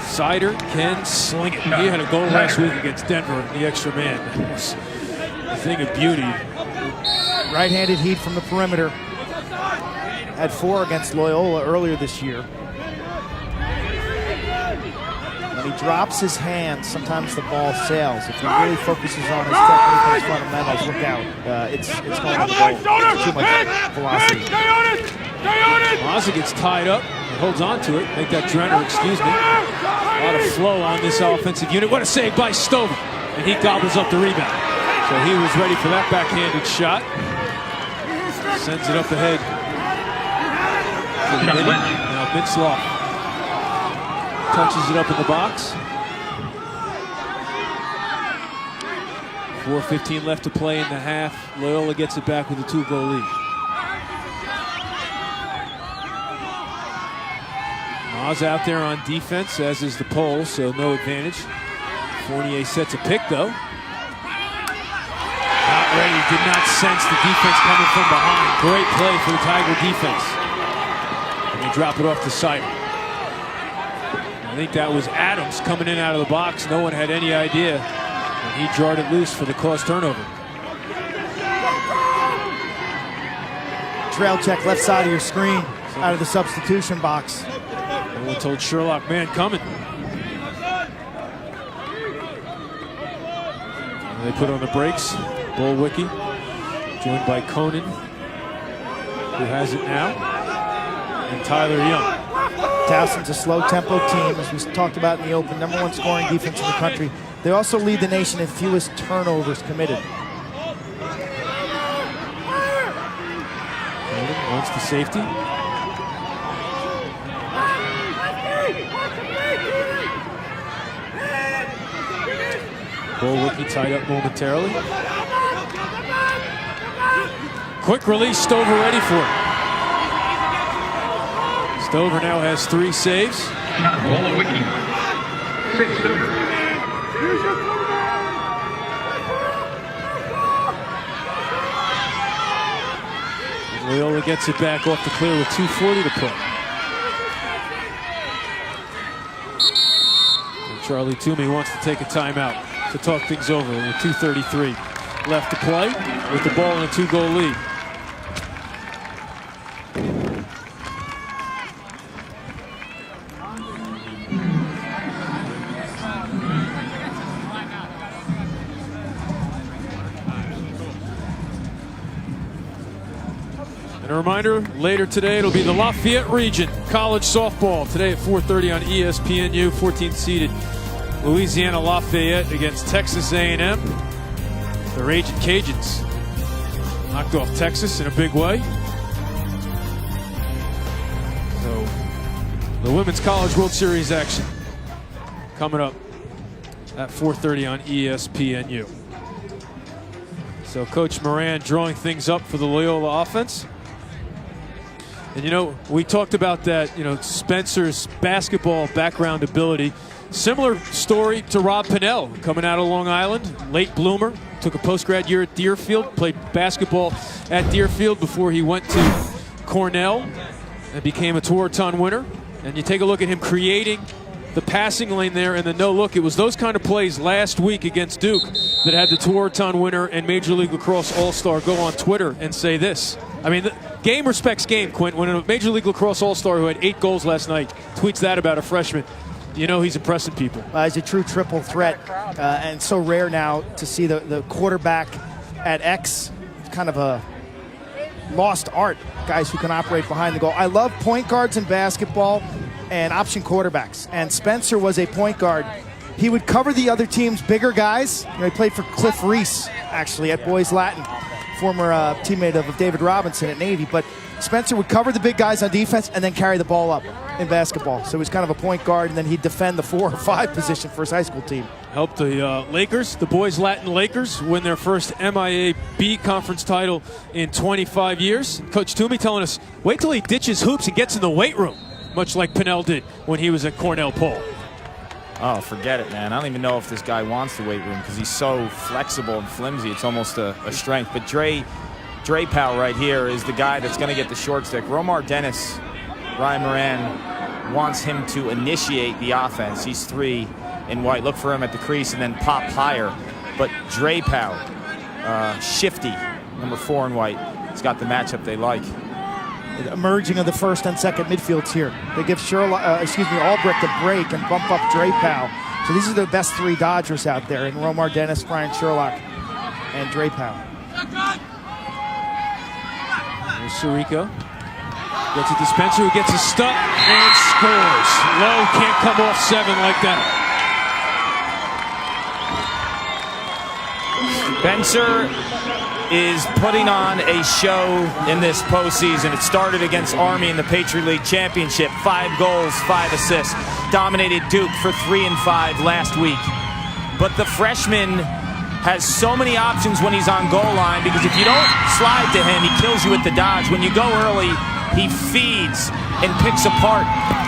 Sider can sling it. He had a goal last week against Denver, the extra man. It was a thing of beauty. Right-handed heat from the perimeter. Had 4 against Loyola earlier this year. When he drops his hands, sometimes the ball sails. If he really focuses on his technique and his fundamentals, look out. It's going to go. Too much velocity. Mazza gets tied up and holds on to it. Make that Drenner, excuse me. A lot of flow on this offensive unit. What a save by Stover. And he gobbles up the rebound. So he was ready for that backhanded shot. Sends it up ahead. Now Bitzloff touches it up in the box. 4:15 left to play in the half. Loyola gets it back with a 2-goal lead. Maz out there on defense, as is the pole, so no advantage. Fournier sets a pick, though. Not ready, did not sense the defense coming from behind. Great play for the Tiger defense. And they drop it off to Sider. I think that was Adams coming in out of the box. No one had any idea. And he jarred it loose for the caused turnover. Trail check left side of your screen out of the substitution box. No one told Sherlock, man, coming. And they put on the brakes. Bullwicki, joined by Conan, who has it now, and Tyler Young. Towson's a slow-tempo team, as we talked about in the open. #1 scoring defense in the country. They also lead the nation in fewest turnovers committed. Conan wants the safety. Bullwicki tied up momentarily. Quick release, Stover ready for it. Stover now has 3 saves. Bullwicki. 6 Stover. Loyola gets it back off the clear with 2:40 to play. And Charlie Toomey wants to take a timeout to talk things over with 2:33 left to play with the ball in a 2-goal lead. And a reminder, later today it'll be the Lafayette Region College Softball. Today at 4:30 on ESPNU, 14th seeded Louisiana Lafayette against Texas A&M. The Raging Cajuns knocked off Texas in a big way. The Women's College World Series action coming up at 4:30 on ESPNU. So Coach Moran drawing things up for the Loyola offense. And you know, we talked about that, you know, Spencer's basketball background ability. Similar story to Rob Pennell, coming out of Long Island, late bloomer, took a post-grad year at Deerfield, played basketball at Deerfield before he went to Cornell and became a Tewaaraton winner. And you take a look at him creating the passing lane there and the no-look. It was those kind of plays last week against Duke that had the Tewaaraton winner and Major League Lacrosse All-Star go on Twitter and say this. I mean, the game respects game, Quint. When a Major League Lacrosse All-Star who had 8 goals last night tweets that about a freshman, you know he's impressing people. He's a true triple threat, and so rare now to see the quarterback at X. It's kind of a lost art, guys who can operate behind the goal. I love point guards in basketball and option quarterbacks, and Spencer was a point guard. He would cover the other team's bigger guys. You know, he played for Cliff Reese, actually, at Boys Latin, former teammate of David Robinson at Navy. But Spencer would cover the big guys on defense and then carry the ball up in basketball. So he was kind of a point guard, and then he'd defend the 4 or 5 position for his high school team. Helped the Lakers, the Boys Latin Lakers, win their first MIA B conference title in 25 years. Coach Toomey telling us, wait till he ditches hoops and gets in the weight room, much like Pennell did when he was at Cornell Paul. Oh, forget it, man. I don't even know if this guy wants the weight room because he's so flexible and flimsy. It's almost a strength. But Dre Powell right here is the guy that's going to get the short stick. Romar Dennis, Ryan Moran wants him to initiate the offense. He's 3 in white. Look for him at the crease and then pop higher. But Dre Powell, shifty, number 4 in white, has got the matchup they like. Emerging of the first and second midfields here. They give Albrecht a break and bump up Dre Powell. So these are the best 3 Dodgers out there in Romar Dennis, Brian Sherlock, and Dre Powell. Here's Sirico. Gets it to Spencer, who gets a stop and scores. Lowe can't come off 7 like that. Spencer is putting on a show in this postseason. It started against Army in the Patriot League Championship. 5 goals, 5 assists. Dominated Duke for 3 and 5 last week. But the freshman has so many options when he's on goal line, because if you don't slide to him, he kills you with the dodge. When you go early, he feeds and picks apart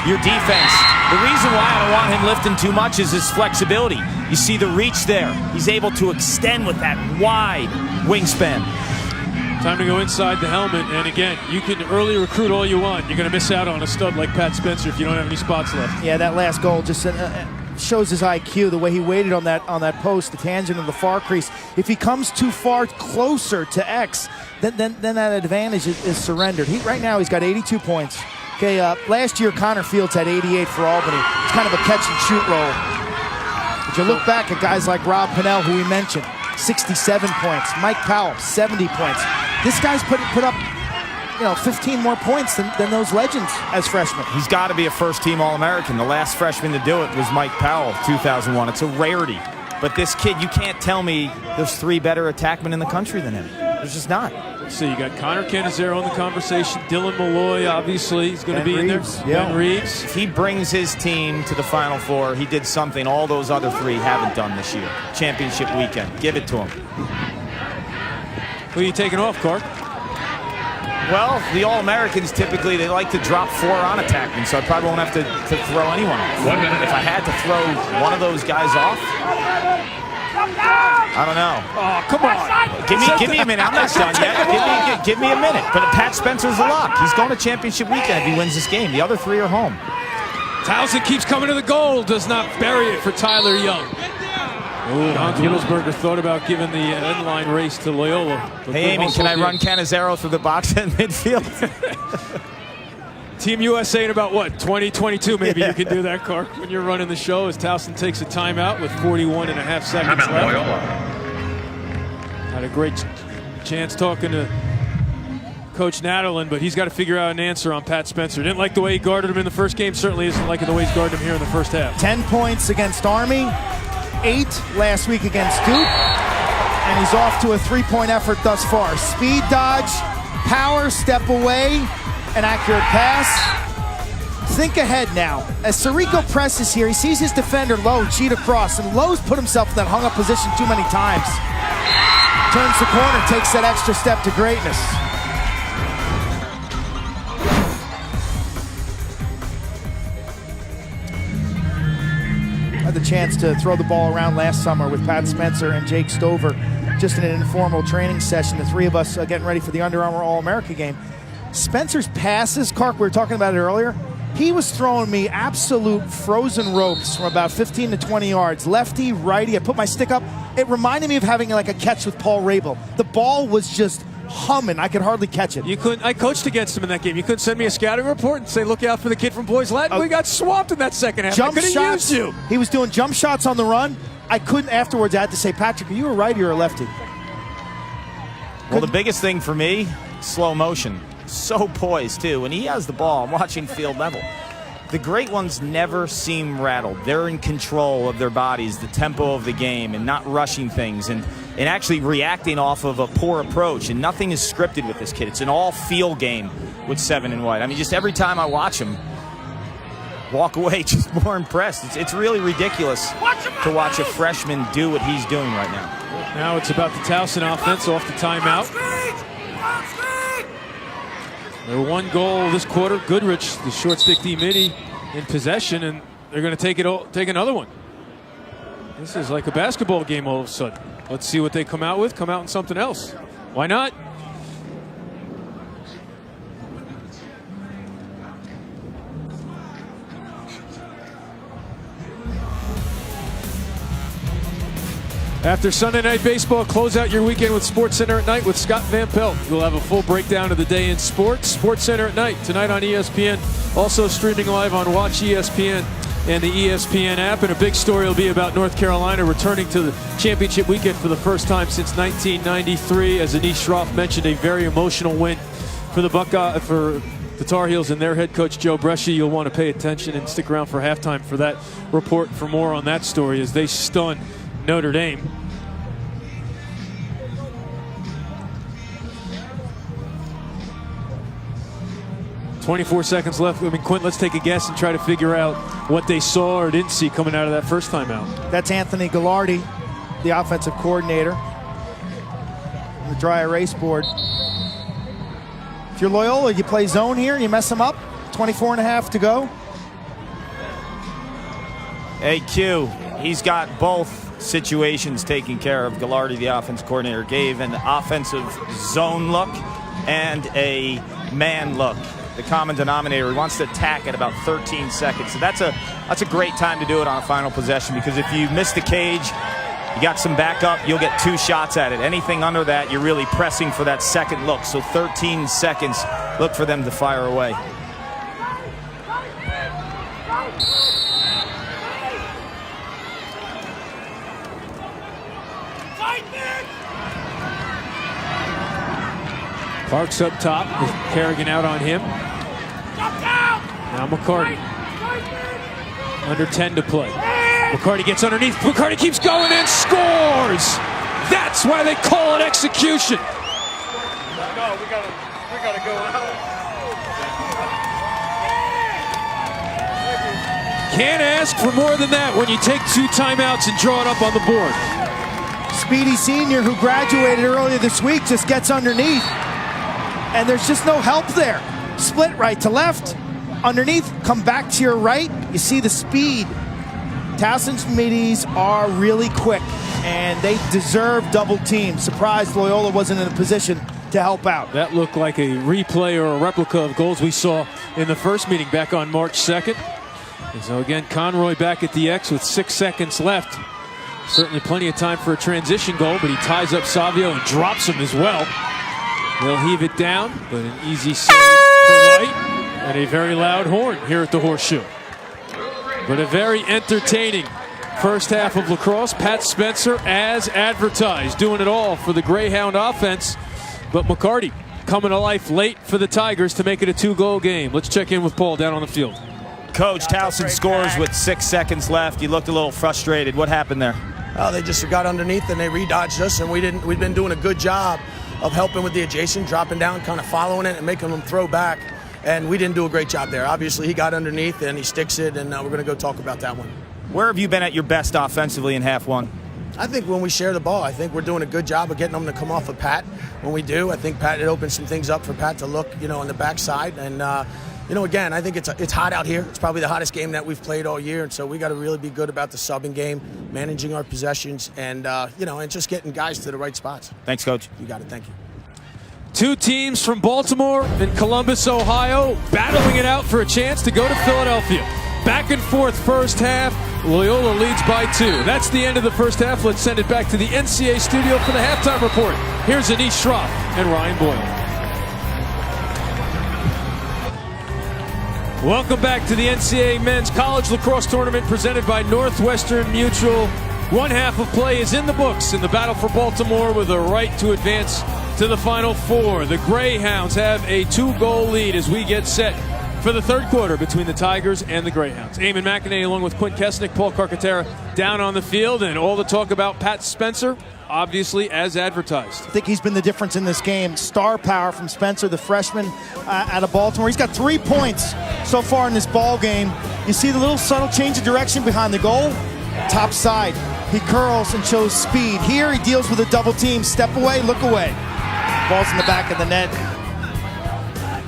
your defense. The reason why I don't want him lifting too much is his flexibility. You see the reach there. He's able to extend with that wide wingspan. Time to go inside the helmet, and again, you can early recruit all you want. You're going to miss out on a stud like Pat Spencer if you don't have any spots left. Yeah, that last goal just shows his IQ, the way he waited on that post, the tangent of the far crease. If he comes too far closer to X, then that advantage is surrendered. Right now he's got 82 points. Okay, last year Connor Fields had 88 for Albany. It's kind of a catch and shoot role. But you look back at guys like Rob Pennell, who we mentioned, 67 points. Mike Powell, 70 points. This guy's put up 15 more points than those legends as freshmen. He's got to be a first-team All-American. The last freshman to do it was Mike Powell, 2001. It's a rarity. But this kid, you can't tell me there's 3 better attackmen in the country than him. There's just not. Let's see, you got Connor Cannizzaro in the conversation. Dylan Malloy, obviously, he's going to be in there. Yeah. Ben Reeves. If he brings his team to the Final Four, he did something all those other 3 haven't done this year. Championship weekend. Give it to him. Who are you taking off, Clark? Well, the All-Americans typically, they like to drop 4 on attackmen, so I probably won't have to throw anyone off. 1 minute. If I had to throw one of those guys off, I don't know. Oh, come on. Give me a minute. I'm not done yet. Give me a minute. But Pat Spencer's a lock. He's going to championship weekend if he wins this game. The other 3 are home. Towson keeps coming to the goal. Does not bury it for Tyler Young. Hans Wittelsberger thought about giving the end line race to Loyola. Hey, Eamon, can I run Cannizzaro through the box in midfield? Team USA in about, 2022 maybe you can do that, Clark, when you're running the show, as Towson takes a timeout with 41 and a half seconds left. Loyola. Had a great chance talking to Coach Nadelin, but he's got to figure out an answer on Pat Spencer. Didn't like the way he guarded him in the first game. Certainly isn't liking the way he's guarded him here in the first half. 10 points against Army, 8 last week against Duke, and he's off to a 3-point effort thus far. Speed dodge, power, step away, an accurate pass, Think ahead now. As Sirico presses here, he sees his defender, Lowe, cheat across, and Lowe's put himself in that hung-up position too many times. Turns the corner, takes that extra step to greatness. Had the chance to throw the ball around last summer with Pat Spencer and Jake Stover, just in an informal training session, the three of us getting ready for the Under Armour All-America game. Spencer's passes, Clark, we were talking about it earlier, he was throwing me absolute frozen ropes from about 15 to 20 yards. Lefty, righty, I put my stick up. It reminded me of having like a catch with Paul Rabel. The ball was just humming. I could hardly catch it. You couldn't. I coached against him in that game. You couldn't send me a scouting report and say, look out for the kid from Boys Latin. We got swamped in that second half. Jump I could have used shots. you. He was doing jump shots on the run. I couldn't afterwards. I had to say, Patrick, are you a righty or a lefty? Well, the biggest thing for me, slow motion. So poised, too. When he has the ball, I'm watching field level. The great ones never seem rattled. They're in control of their bodies, the tempo of the game, and not rushing things, and actually reacting off of a poor approach. And nothing is scripted with this kid. It's an all-feel game with Seven and White. I mean, just every time I watch him, walk away just more impressed. It's really ridiculous to watch a freshman do what he's doing right now. Now it's about the Towson offense off the timeout. Their one goal this quarter, Goodrich, the short stick D midi, in possession, and they're going to take another one. This is like a basketball game all of a sudden. Let's see what they come out with. Come out in something else. Why not? After Sunday Night Baseball, close out your weekend with SportsCenter at Night with Scott Van Pelt. We'll have a full breakdown of the day in sports. SportsCenter at Night, tonight on ESPN. Also streaming live on Watch ESPN and the ESPN app. And a big story will be about North Carolina returning to the championship weekend for the first time since 1993. As Anish Shroff mentioned, a very emotional win for the Tar Heels and their head coach, Joe Brescia. You'll want to pay attention and stick around for halftime for that report for more on that story as they stun Notre Dame. "24 seconds left. I mean, Quint, let's take a guess and try to figure out what they saw or didn't see coming out of that first time out. That's Anthony Gallardi, the offensive coordinator, on the dry erase board. If you're Loyola, you play zone here and you mess them up. 24 and a half to go. Hey, Q, he's got both situations taken care of. Gallardi, the offense coordinator, gave an offensive zone look and a man look. The common denominator, he wants to attack at about 13 seconds. So that's a great time to do it on a final possession, because if you miss the cage, you got some backup, you'll get 2 shots at it. Anything under that, you're really pressing for that second look. So 13 seconds, look for them to fire away. Parks up top with Kerrigan out on him. Now McCarty. Under 10 to play. McCarty gets underneath. McCarty keeps going and scores! That's why they call it execution. No, we gotta go out. Can't ask for more than that when you take 2 timeouts and draw it up on the board. Speedy Sr., who graduated earlier this week, just gets underneath. And there's just no help there. Split right to left, underneath, come back to your right. You see the speed. Towson's middies are really quick, and they deserve double team. Surprised Loyola wasn't in a position to help out. That looked like a replay or a replica of goals we saw in the first meeting back on March 2nd. And so again, Conroy back at the X with 6 seconds left. Certainly plenty of time for a transition goal, but he ties up Savio and drops him as well. They'll heave it down, but an easy save for White, and a very loud horn here at the Horseshoe. But a very entertaining first half of lacrosse. Pat Spencer, as advertised, doing it all for the Greyhound offense. But McCarty coming to life late for the Tigers to make it a 2-goal game. Let's check in with Paul down on the field. Coach, Towson scores with 6 seconds left. You looked a little frustrated. What happened there? They just got underneath and they redodged us, and we've been doing a good job of helping with the adjacent, dropping down, kind of following it and making them throw back. and we didn't do a great job there. Obviously, he got underneath, and he sticks it, and we're going to go talk about that one. Where have you been at your best offensively in half one? I think when we share the ball, I think we're doing a good job of getting them to come off of Pat. When we do, I think Pat, it opens some things up for Pat to look, on the backside. And, again, I think it's hot out here. It's probably the hottest game that we've played all year. And so we got to really be good about the subbing game, managing our possessions, and, and just getting guys to the right spots. Thanks, Coach. You got it. Thank you. Two teams from Baltimore and Columbus, Ohio, battling it out for a chance to go to Philadelphia. Back and forth first half. Loyola leads by 2. That's the end of the first half. Let's send it back to the NCAA studio for the halftime report. Here's Anish Shroff and Ryan Boyle. Welcome back to the NCAA Men's College Lacrosse Tournament presented by Northwestern Mutual. One half of play is in the books in the battle for Baltimore with a right to advance to the Final Four. The Greyhounds have a 2-goal lead as we get set for the third quarter between the Tigers and the Greyhounds. Eamon McInerney along with Quint Kesnick, Paul Carcaterra down on the field, and all the talk about Pat Spencer, obviously as advertised. I think he's been the difference in this game. Star power from Spencer, the freshman out of Baltimore. He's got 3 points so far in this ball game. You see the little subtle change of direction behind the goal? Top side. He curls and shows speed. Here he deals with a double team. Step away, look away. Ball's in the back of the net.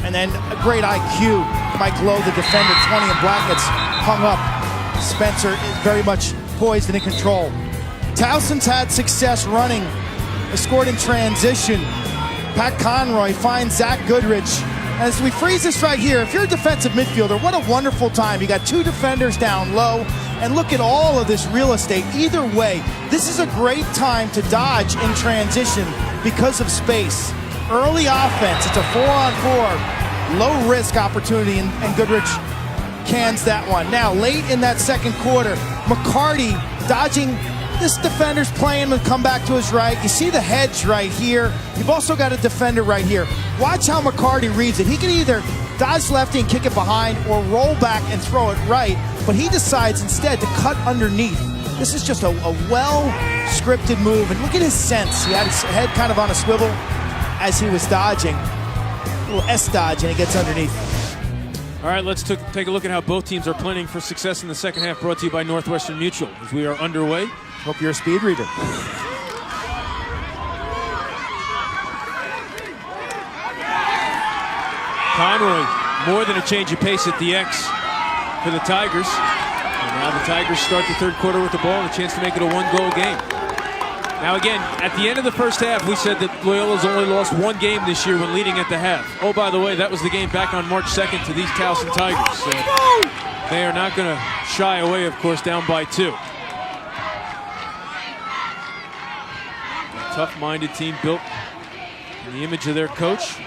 And then a great IQ. Mike Lowe, the defender, 20 in black, gets hung up. Spencer is very much poised and in control. Towson's had success running. They scored in transition. Pat Conroy finds Zach Goodrich. As we freeze this right here, if you're a defensive midfielder, what a wonderful time. You got 2 defenders down low, and look at all of this real estate. Either way, this is a great time to dodge in transition because of space. Early offense, it's a 4-on-4, low-risk opportunity, and Goodrich cans that one. Now, late in that second quarter, McCarty dodging. This defender's playing and come back to his right. You see the hedge right here. You've also got a defender right here. Watch how McCarty reads it. He can either dodge lefty and kick it behind or roll back and throw it right, but he decides instead to cut underneath. This is just a well-scripted move, and look at his sense. He had his head kind of on a swivel as he was dodging. A little S-dodge, and he gets underneath. All right, let's take a look at how both teams are planning for success in the second half, brought to you by Northwestern Mutual. As we are underway. Hope you're a speed reader. Conroy, more than a change of pace at the X for the Tigers. And now the Tigers start the third quarter with the ball and a chance to make it a 1-goal game. Now again, at the end of the first half, we said that Loyola's only lost 1 game this year when leading at the half. Oh, by the way, that was the game back on March 2nd to these Towson Tigers. So they are not going to shy away, of course, down by 2. Tough-minded team built in the image of their coach.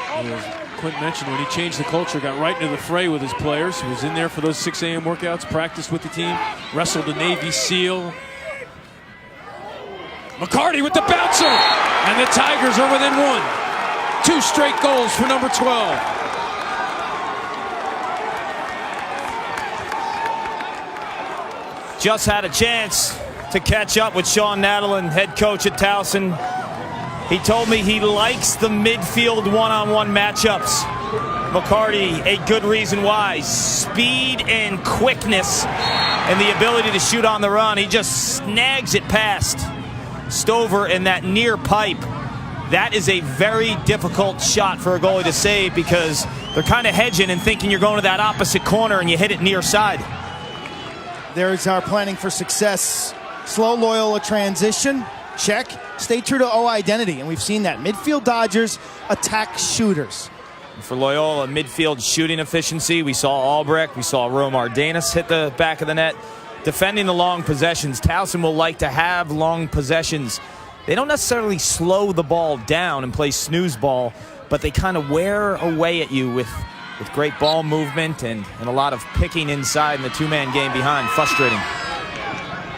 As Quint mentioned, when he changed the culture, got right into the fray with his players. He was in there for those 6 a.m. workouts, practiced with the team, wrestled the Navy SEAL. McCarty with the bouncer, and the Tigers are within 1. 2 straight goals for number 12. Just had a chance to catch up with Sean Nadalin, head coach at Towson. He told me he likes the midfield one-on-one matchups. McCarty, a good reason why. Speed and quickness and the ability to shoot on the run. He just snags it past Stover in that near pipe. That is a very difficult shot for a goalie to save because they're kind of hedging and thinking you're going to that opposite corner and you hit it near side. There's our planning for success. Slow Loyola transition, check. Stay true to O identity, and we've seen that. Midfield dodgers attack shooters. For Loyola, midfield shooting efficiency, we saw Albrecht, we saw Romar Danis hit the back of the net. Defending the long possessions, Towson will like to have long possessions. They don't necessarily slow the ball down and play snooze ball, but they kind of wear away at you with great ball movement and a lot of picking inside in the 2-man game behind. Frustrating.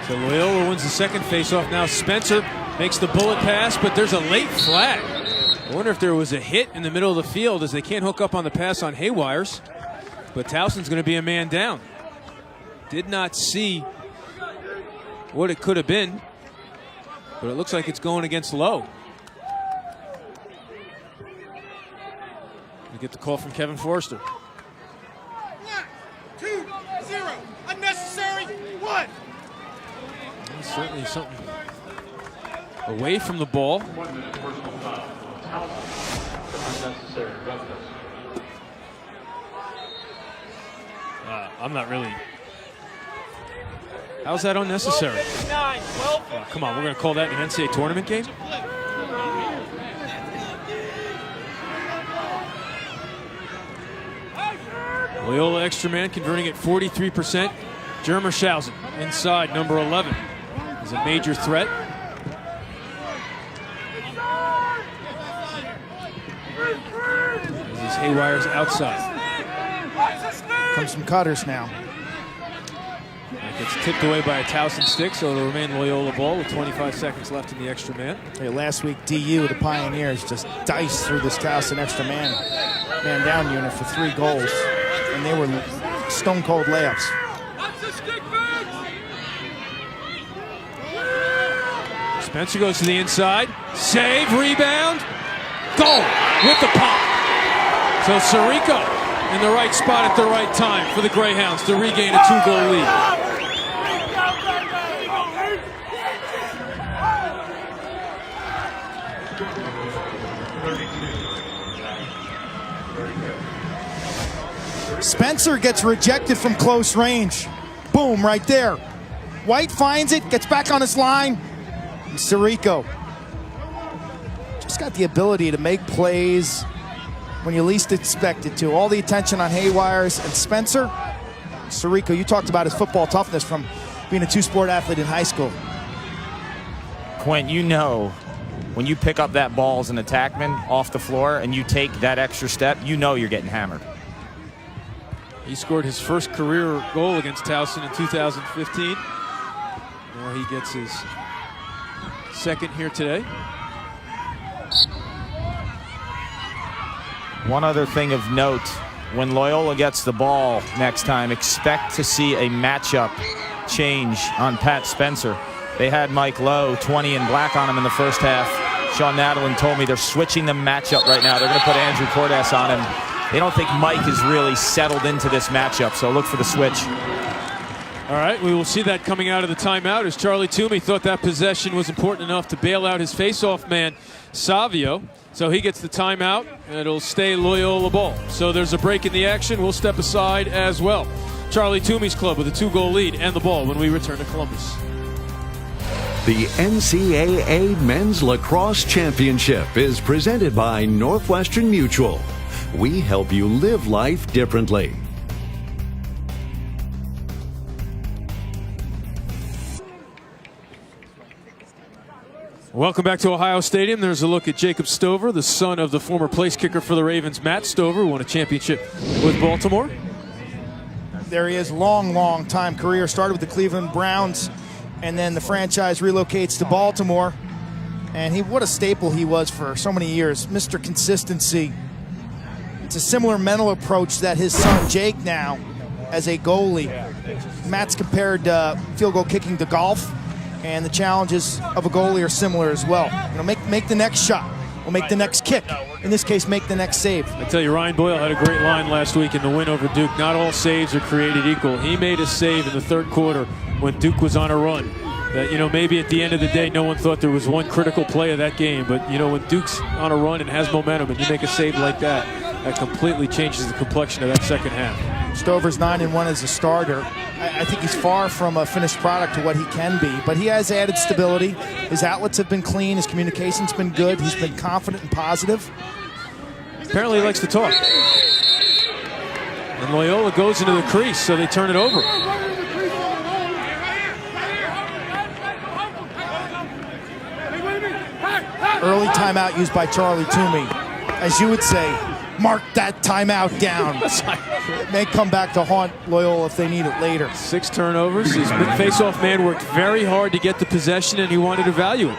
So Loyola wins the second faceoff. Now Spencer makes the bullet pass, but there's a late flag. I wonder if there was a hit in the middle of the field as they can't hook up on the pass on Haywires. But Towson's going to be a man down. Did not see what it could have been, but it looks like it's going against Lowe. We get the call from Kevin Forrester. 1, 2, 0. Unnecessary. 1. Certainly something away from the ball. 1 minute personal foul. Towson. Unnecessary roughness. I'm not really. How's that unnecessary? 9, 12, Oh, come on, we're going to call that an NCAA tournament game? Loyola extra man converting at 43%. Germershausen inside, number 11, is a major threat. This is Haywire's outside. Comes from Cutters now. It gets tipped away by a Towson stick, so it'll remain Loyola ball with 25 seconds left in the extra man. Hey, last week, DU, the Pioneers, just diced through this Towson extra man down unit for 3 goals, and they were stone cold layups. Spencer goes to the inside, save, rebound, goal with the pop. So Sirico in the right spot at the right time for the Greyhounds to regain a 2-goal lead. Spencer gets rejected from close range. Boom, right there. White finds it, gets back on his line. And Sirico just got the ability to make plays when you least expect it to. All the attention on Haywire's and Spencer. Sirico, you talked about his football toughness from being a 2-sport athlete in high school. Quint, you know, when you pick up that ball as an attackman off the floor and you take that extra step, you know you're getting hammered. He scored his first career goal against Towson in 2015. Now he gets his second here today. One other thing of note, when Loyola gets the ball next time, expect to see a matchup change on Pat Spencer. They had Mike Lowe 20 in black on him in the first half. Sean Nadalin told me they're switching the matchup right now. They're going to put Andrew Cordes on him. They don't think Mike is really settled into this matchup, so look for the switch. All right, we will see that coming out of the timeout as Charlie Toomey thought that possession was important enough to bail out his face-off man, Savio. So he gets the timeout, and it'll stay Loyola ball. So there's a break in the action. We'll step aside as well. Charlie Toomey's club with a 2-goal lead and the ball when we return to Columbus. The NCAA Men's Lacrosse Championship is presented by Northwestern Mutual. We help you live life differently. Welcome back to Ohio Stadium. There's a look at Jacob Stover, the son of the former place kicker for the Ravens, Matt Stover, who won a championship with Baltimore. There he is, long time career. Started with the Cleveland Browns, and then the franchise relocates to Baltimore. And what a staple he was for so many years. Mr. Consistency. It's a similar mental approach that his son Jake now as a goalie. Matt's compared field goal kicking to golf, and the challenges of a goalie are similar as well. You know, make the next shot, or make the next kick. In this case, make the next save. I tell you, Ryan Boyle had a great line last week in the win over Duke. Not all saves are created equal. He made a save in the third quarter when Duke was on a run. That, you know, maybe at the end of the day, no one thought there was one critical play of that game. But, you know, when Duke's on a run and has momentum and you make a save like that, that completely changes the complexion of that second half. Stover's 9-1 as a starter. I think he's far from a finished product to what he can be, but he has added stability. His outlets have been clean. His communication's been good. He's been confident and positive. Apparently he likes to talk. And Loyola goes into the crease, so they turn it over. Early timeout used by Charlie Toomey. As you would say, mark that timeout down. It may come back to haunt Loyola if they need it later. 6 turnovers. His face-off man worked very hard to get the possession, and he wanted to value it.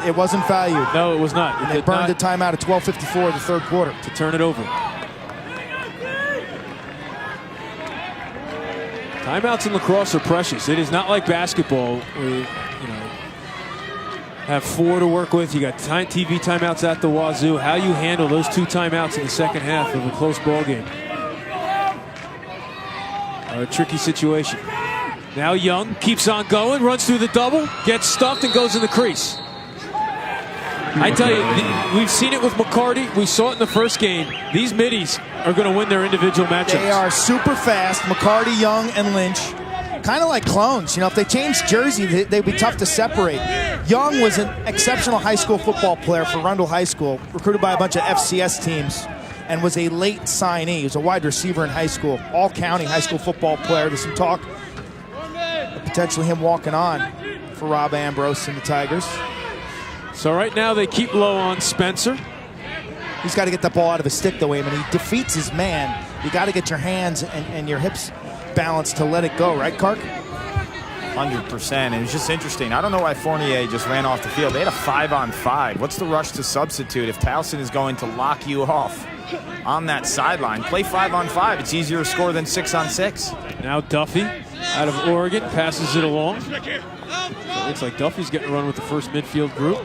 It wasn't valued. No, it was not. And they burned a timeout at 12:54 the third quarter. To turn it over. Timeouts in lacrosse are precious. It is not like basketball where, you know, have 4 to work with. You got TV timeouts at the wazoo. How you handle those 2 timeouts in the second half of a close ball game. A tricky situation. Now Young keeps on going, runs through the double, gets stuffed and goes in the crease. I tell you, we've seen it with McCarty. We saw it in the first game. These middies are going to win their individual matchups. They are super fast. McCarty, Young, and Lynch. Kind of like clones. You know, if they changed jersey, they'd be tough to separate. Young was an exceptional high school football player for Rundle High School, recruited by a bunch of FCS teams, and was a late signee. He was a wide receiver in high school, all-county high school football player. There's some talk of potentially him walking on for Rob Ambrose and the Tigers. So right now they keep low on Spencer. He's got to get the ball out of his stick, though, Eamon. He defeats his man. You got to get your hands and your hips balanced to let it go, right, Kark? 100%. And it was just interesting. I don't know why Fournier just ran off the field. They had a 5-on-5. What's the rush to substitute if Towson is going to lock you off on that sideline? Play 5-on-5. It's easier to score than 6-on-6. Now Duffy out of Oregon passes it along. So it looks like Duffy's getting a run with the first midfield group.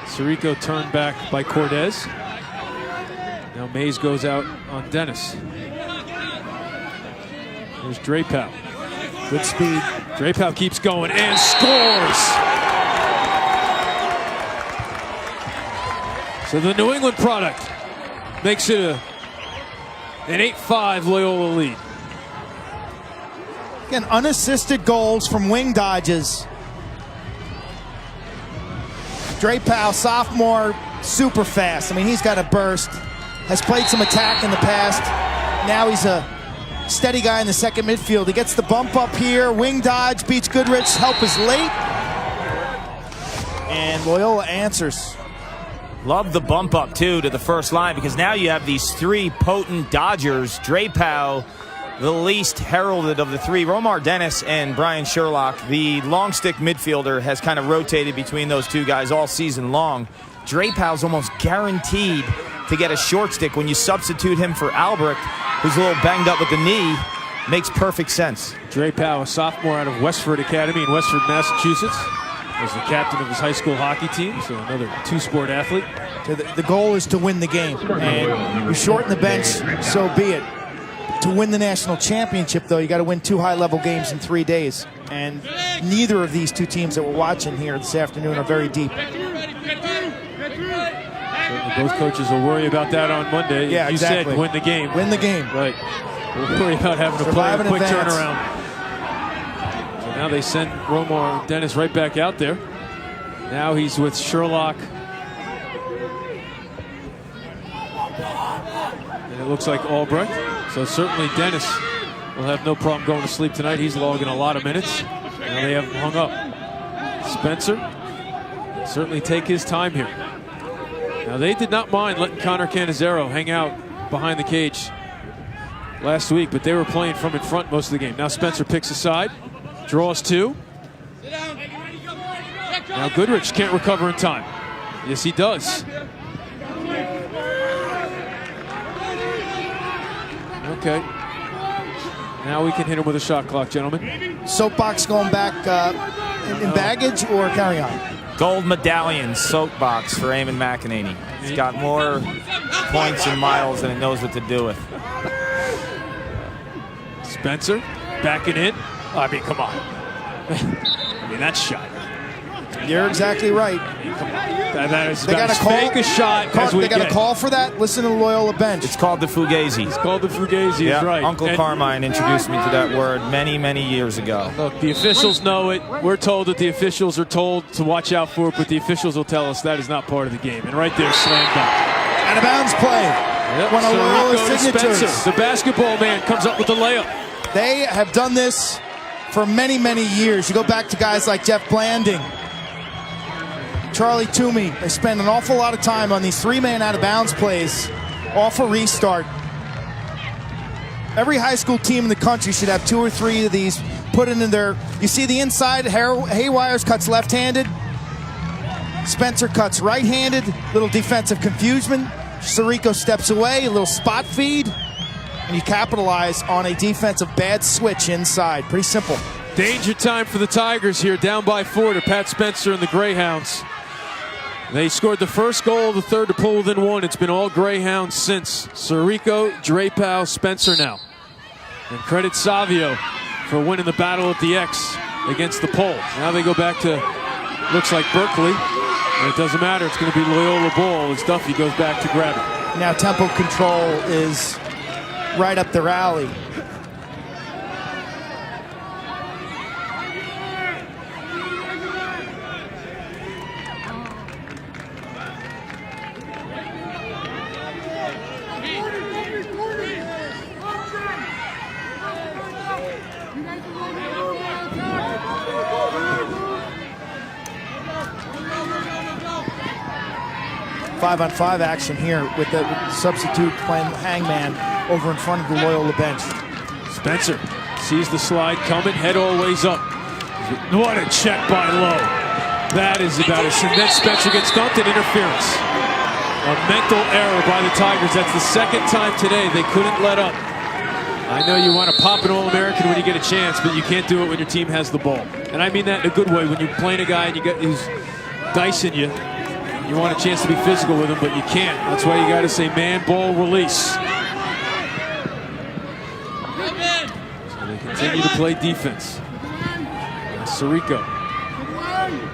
Sirico turned back by Cortez. Now Mays goes out on Dennis. There's Drapeau. Good speed. Drapeau keeps going and scores! So the New England product makes it an 8-5 Loyola lead. Again, unassisted goals from wing dodges. Drapeau, sophomore, super fast. I mean, he's got a burst. Has played some attack in the past. Now he's a steady guy in the second midfield. He gets the bump up here. Wing dodge, beats Goodrich. Help is late. And Loyola answers. Love the bump up, too, to the first line, because now you have these 3 potent Dodgers. Drapeau, the least heralded of the 3. Romar Dennis and Brian Sherlock, the long stick midfielder, has kind of rotated between those 2 guys all season long. Drapeau's almost guaranteed to get a short stick. When you substitute him for Albrecht, who's a little banged up with the knee, makes perfect sense. Drapeau, a sophomore out of Westford Academy in Westford, Massachusetts, was the captain of his high school hockey team, so another 2-sport athlete. So the goal is to win the game, and you shorten the bench, so be it. To win the national championship, though, you got to win 2 high-level games in 3 days, and neither of these 2 teams that we're watching here this afternoon are very deep. Certainly both coaches will worry about that on Monday. Yeah, you exactly. said win the game. Win the game. Right. We'll worry about having to play a quick advance. turnaround. So now they send Romar Dennis right back out there. Now he's with Sherlock. And it looks like Albrecht. So certainly Dennis will have no problem going to sleep tonight. He's logging a lot of minutes. Now they have him hung up. Spencer certainly take his time here. Now they did not mind letting Connor Cannizzaro hang out behind the cage last week, but they were playing from in front most of the game. Now Spencer picks a side, draws 2. Now Goodrich can't recover in time. Yes, he does. Okay. Now we can hit him with a shot clock, gentlemen. Soapbox going back in baggage or carry on? Gold medallion soapbox for Eamon McEnany. It's got more points and miles than it knows what to do with. Spencer backing in. I mean, come on. I mean, that's shot. You're exactly right. That is They got about a call. as fake a shot as we They got get. a call for that. Listen to the Loyola bench. It's called the Fugazi. It's called the Fugazi, Yeah, is right. Uncle And Carmine introduced me to that word many, many years ago. look, the officials know it. We're told that the officials are told to watch out for it, but the officials will tell us that is not part of the game. And right there, slam dunk. Out of bounds play. Yep. One of So Loyola's Rico to signatures. Spencer. The basketball man comes up with the layup. They have done this for many, many years. You go back to guys like Jeff Blanding, Charlie Toomey. They spend an awful lot of time on these 3-man out-of-bounds plays off a restart. Every high school team in the country should have 2 or 3 of these put in there. You see the inside, Haywires cuts left-handed. Spencer cuts right-handed. Little defensive confusion. Sirico steps away, a little spot feed. And you capitalize on a defensive bad switch inside. Pretty simple. Danger time for the Tigers here, down by 4 to Pat Spencer and the Greyhounds. They scored the first goal of the third to pull within 1. It's been all Greyhounds since. Sirico, Drapeau, Spencer now. And credit Savio for winning the battle at the X against the pole. Now they go back to, looks like Berkeley. And it doesn't matter, it's going to be Loyola ball as Duffy goes back to grab it. Now tempo control is right up their alley. Five-on-five action here with the substitute playing hangman over in front of the Loyola bench. Spencer sees the slide coming, head always up. What a check by Lowe. That is about it. And then Spencer gets dumped in interference. A mental error by the Tigers. That's the second time today they couldn't let up. I know you want to pop an All-American when you get a chance, but you can't do it when your team has the ball. And I mean that in a good way. When you're playing a guy and you get who's dicing you, you want a chance to be physical with him, but you can't. That's why you got to say man, ball, release. So they continue to play defense. Sirico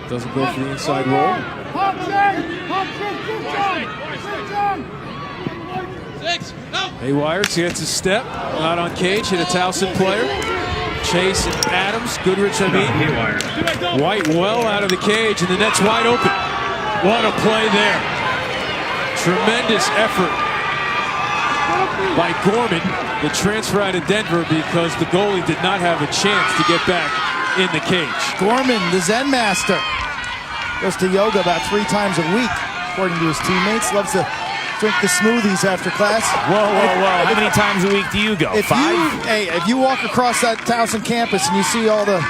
doesn't go for the inside roll. Haywire gets a step, not on cage, hit a Towson player. Chase and Adams, Goodrich, White well out of the cage, and the net's wide open. What a play there. Tremendous effort by Gorman, the transfer out of Denver, because the goalie did not have a chance to get back in the cage. Gorman, the Zen master, goes to yoga about 3 times a week, according to his teammates. Loves to drink the smoothies after class. Whoa. How many times a week do you go? 5? If you walk across that Towson campus and you see all the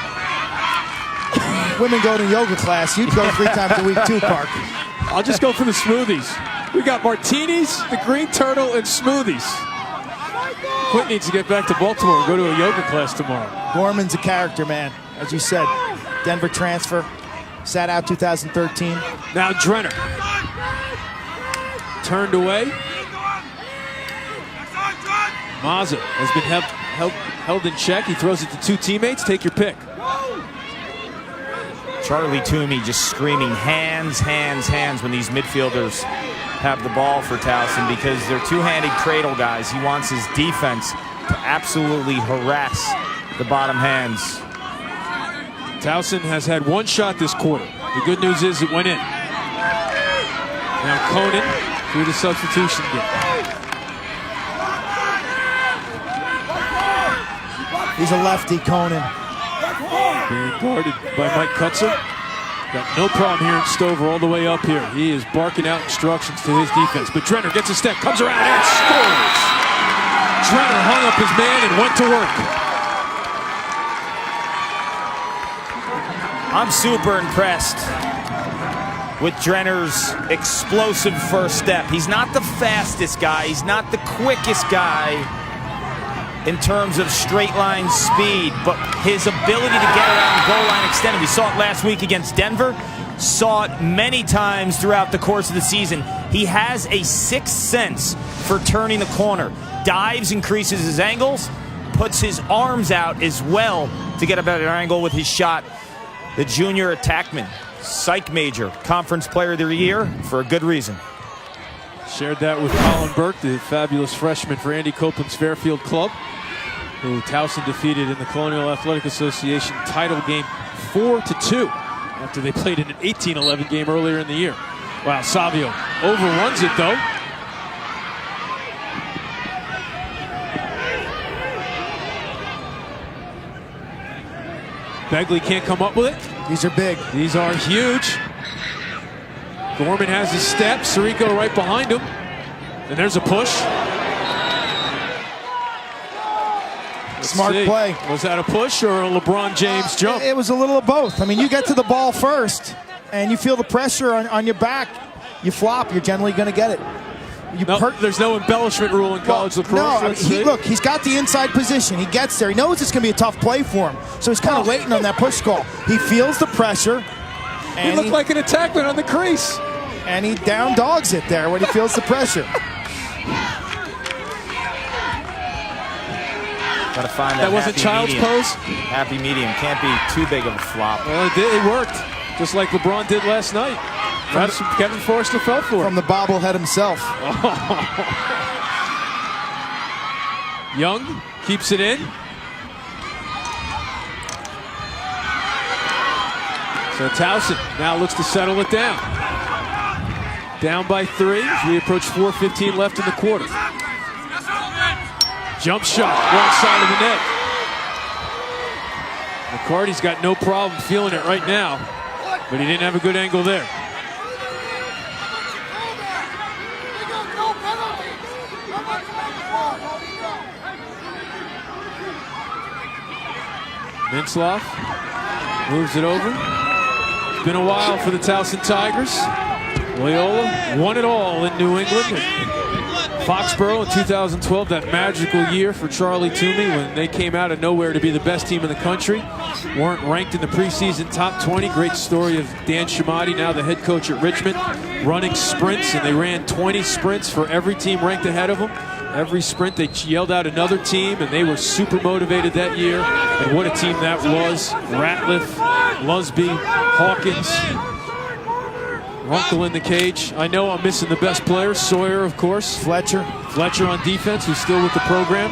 women go to yoga class, you'd go 3 times a week too, Park. I'll just go for the smoothies. We got martinis, the green turtle, and smoothies. Quint needs to get back to Baltimore and go to a yoga class tomorrow. Gorman's a character, man. As you said, Denver transfer, sat out 2013. Now Drenner. Turned away. Mazza has been held in check. He throws it to 2 teammates. Take your pick. Charlie Toomey just screaming hands, hands, hands when these midfielders have the ball for Towson, because they're two-handed cradle guys. He wants his defense to absolutely harass the bottom hands. Towson has had 1 shot this quarter. The good news is it went in. Now Conan through the substitution game. He's a lefty, Conan. Being guarded by Mike Kutzer. Got no problem here in Stover all the way up here. He is barking out instructions to his defense. But Drenner gets a step, comes around and scores. Drenner hung up his man and went to work. I'm super impressed with Drenner's explosive first step. He's not the fastest guy. He's not the quickest guy in terms of straight line speed, but his ability to get around goal line extended. We saw it last week against Denver, saw it many times throughout the course of the season. He has a 6th sense for turning the corner. Dives, increases his angles, puts his arms out as well to get a better angle with his shot. The junior attackman, psych major, conference player of the year for a good reason. Shared that with Colin Burke, the fabulous freshman for Andy Copeland's Fairfield Club, who Towson defeated in the Colonial Athletic Association title game 4-2 after they played in an 18-11 game earlier in the year. Wow, Savio overruns it though. Begley can't come up with it. These are big. These are huge. Gorman has his step. Sirico right behind him. And there's a push. Smart play. Was that a push or a LeBron James jump? It was a little of both. I mean, you get to the ball first, and you feel the pressure on your back. You flop, you're generally going to get it. There's no embellishment rule in college lacrosse. No, I mean, look, he's got the inside position. He gets there. He knows it's going to be a tough play for him. So he's kind of waiting on that push call. He feels the pressure. He looked like an attackman on the crease. And he down dogs it there when he feels the pressure. Got to find that wasn't child's medium. pose. Happy medium. Can't be too big of a flop. Well, it worked, just like LeBron did last night. That's what Kevin Forster fell for. From the bobblehead himself. Young keeps it in. So Towson now looks to settle it down. Down by 3 as we approach 4:15 left in the quarter. Jump shot, wrong side of the net. McCarty's got no problem feeling it right now, but he didn't have a good angle there. Mintzloff moves it over. It's been a while for the Towson Tigers. Loyola won it all in New England. Foxborough in 2012, that magical year for Charlie Toomey when they came out of nowhere to be the best team in the country. Weren't ranked in the preseason top 20. Great story of Dan Shamati, now the head coach at Richmond, running sprints, and they ran 20 sprints for every team ranked ahead of them. Every sprint they yelled out another team, and they were super motivated that year. And what a team that was. Ratliff, Lusby, Hawkins, Runkle in the cage. I know I'm missing the best players. Sawyer, of course. Fletcher on defense, who's still with the program.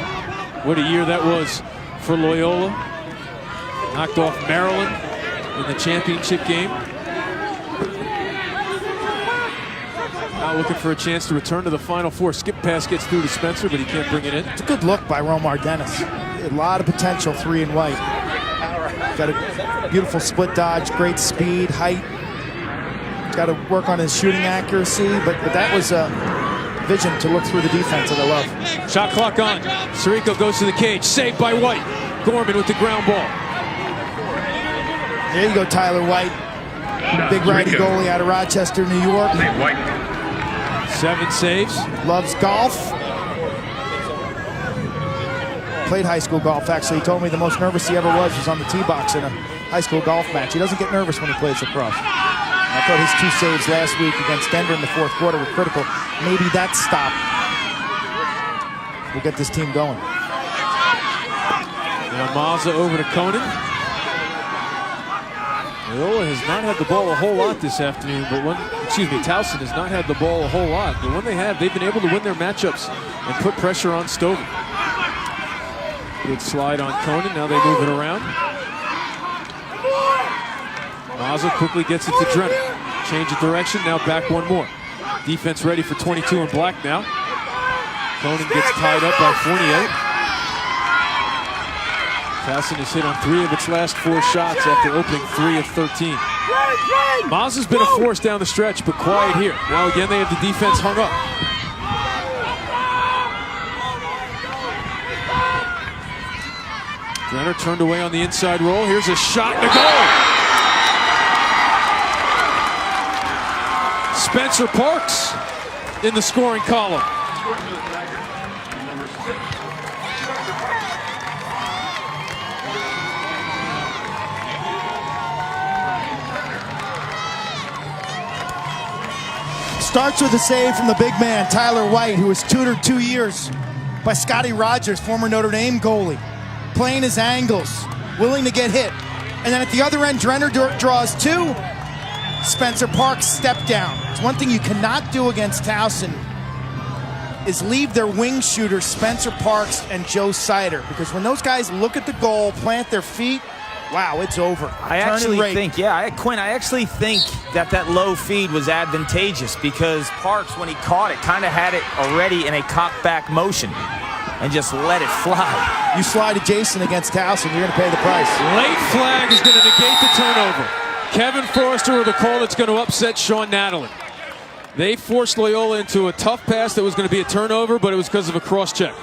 What a year that was for Loyola. Knocked off Maryland in the championship game. Now looking for a chance to return to the Final Four. Skip pass gets through to Spencer, but he can't bring it in. It's a good look by Romar Dennis. A lot of potential, 3 and white. Got a beautiful split dodge, great speed, height. Got to work on his shooting accuracy, but that was a vision to look through the defense that I love. Shot clock on. Sirico goes to the cage. Saved by White. Gorman with the ground ball. There you go, Tyler White. Big righty goalie out of Rochester, New York. 7 saves. Loves golf. Played high school golf, actually. He told me the most nervous he ever was on the tee box in a high school golf match. He doesn't get nervous when he plays lacrosse. I thought his 2 saves last week against Denver in the 4th quarter were critical. Maybe that stop will get this team going. Now Mazza over to Conan. Loyola has not had the ball a whole lot this afternoon, but Towson has not had the ball a whole lot. But when they have, they've been able to win their matchups and put pressure on Stover. Good slide on Conan. Now they move it around. Mazza quickly gets it to Drenner. Change of direction, now back one more. Defense ready for 22 in black now. Conan gets tied up by Fournier. Towson has hit on 3 of its last 4 shots after opening 3 of 13. Mazza's been a force down the stretch, but quiet here. Now again they have the defense hung up. Drenner turned away on the inside roll. Here's a shot and a goal. Spencer Parks in the scoring column. Starts with a save from the big man, Tyler White, who was tutored 2 years by Scotty Rogers, former Notre Dame goalie. Playing his angles, willing to get hit. And then at the other end, Drenner draws 2. Spencer Parks step down. It's one thing you cannot do against Towson is leave their wing shooters, Spencer Parks and Joe Sider, because when those guys look at the goal, plant their feet, wow, it's over. I actually think that low feed was advantageous because Parks, when he caught it, kind of had it already in a cock-back motion and just let it fly. You slide adjacent against Towson, you're going to pay the price. Late flag is going to negate the turnover. Kevin Forster with a call that's going to upset Sean Nadalin. They forced Loyola into a tough pass that was going to be a turnover, but it was because of a cross-check.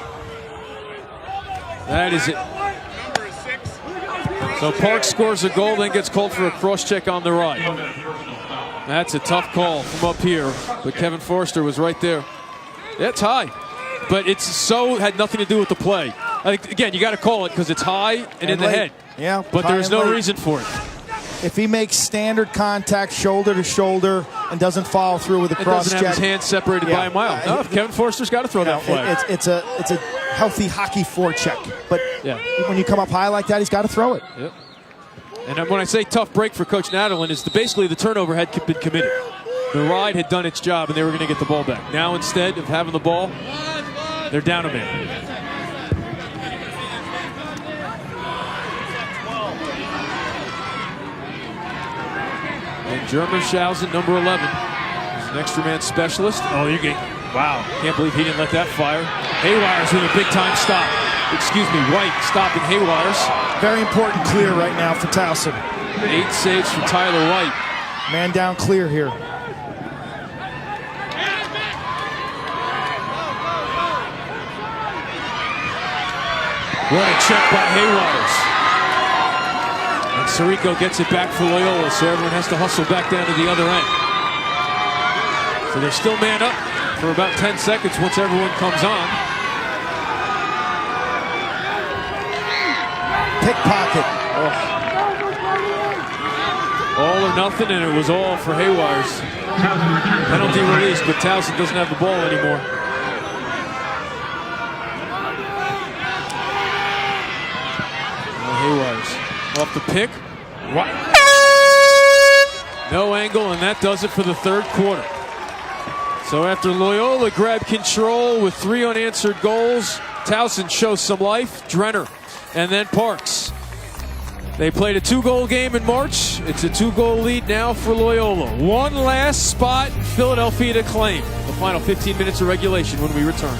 That is it. So Parks scores a goal, then gets called for a cross-check on the right. That's a tough call from up here, but Kevin Forster was right there. It's high, but had nothing to do with the play. Again, you got to call it because it's high and in the late. head. Yeah, but high there's and no late. reason for it. If he makes standard contact shoulder to shoulder and doesn't follow through with a It cross doesn't check, have his hands separated by a mile. No, Kevin Forster's got to throw that flag. It's a healthy hockey forecheck. But when you come up high like that, he's got to throw it. Yep. And when I say tough break for Coach Nadelin, is basically the turnover had been committed. The ride had done its job, and they were going to get the ball back. Now, instead of having the ball, they're down a man. And Germershausen, number 11, is an extra man specialist. Oh, wow. Can't believe he didn't let that fire. Haywire's with a big-time stop. Excuse me, White stopping Haywire's. Very important clear right now for Towson. 8 saves for Tyler White. Man down clear here. What a check by Haywire's. And Sirico gets it back for Loyola, so everyone has to hustle back down to the other end. So they're still man up for about 10 seconds once everyone comes on. Pickpocket. All or nothing, and it was all for Haywire's. Penalty released, but Towson doesn't have the ball anymore. Haywire's off the pick. No angle, and that does it for the third quarter. So after Loyola grabbed control with 3 unanswered goals, Towson shows some life. Drenner and then Parks. They played a 2-goal game in March. It's a 2-goal lead now for Loyola. One last spot, Philadelphia to claim. The final 15 minutes of regulation when we return.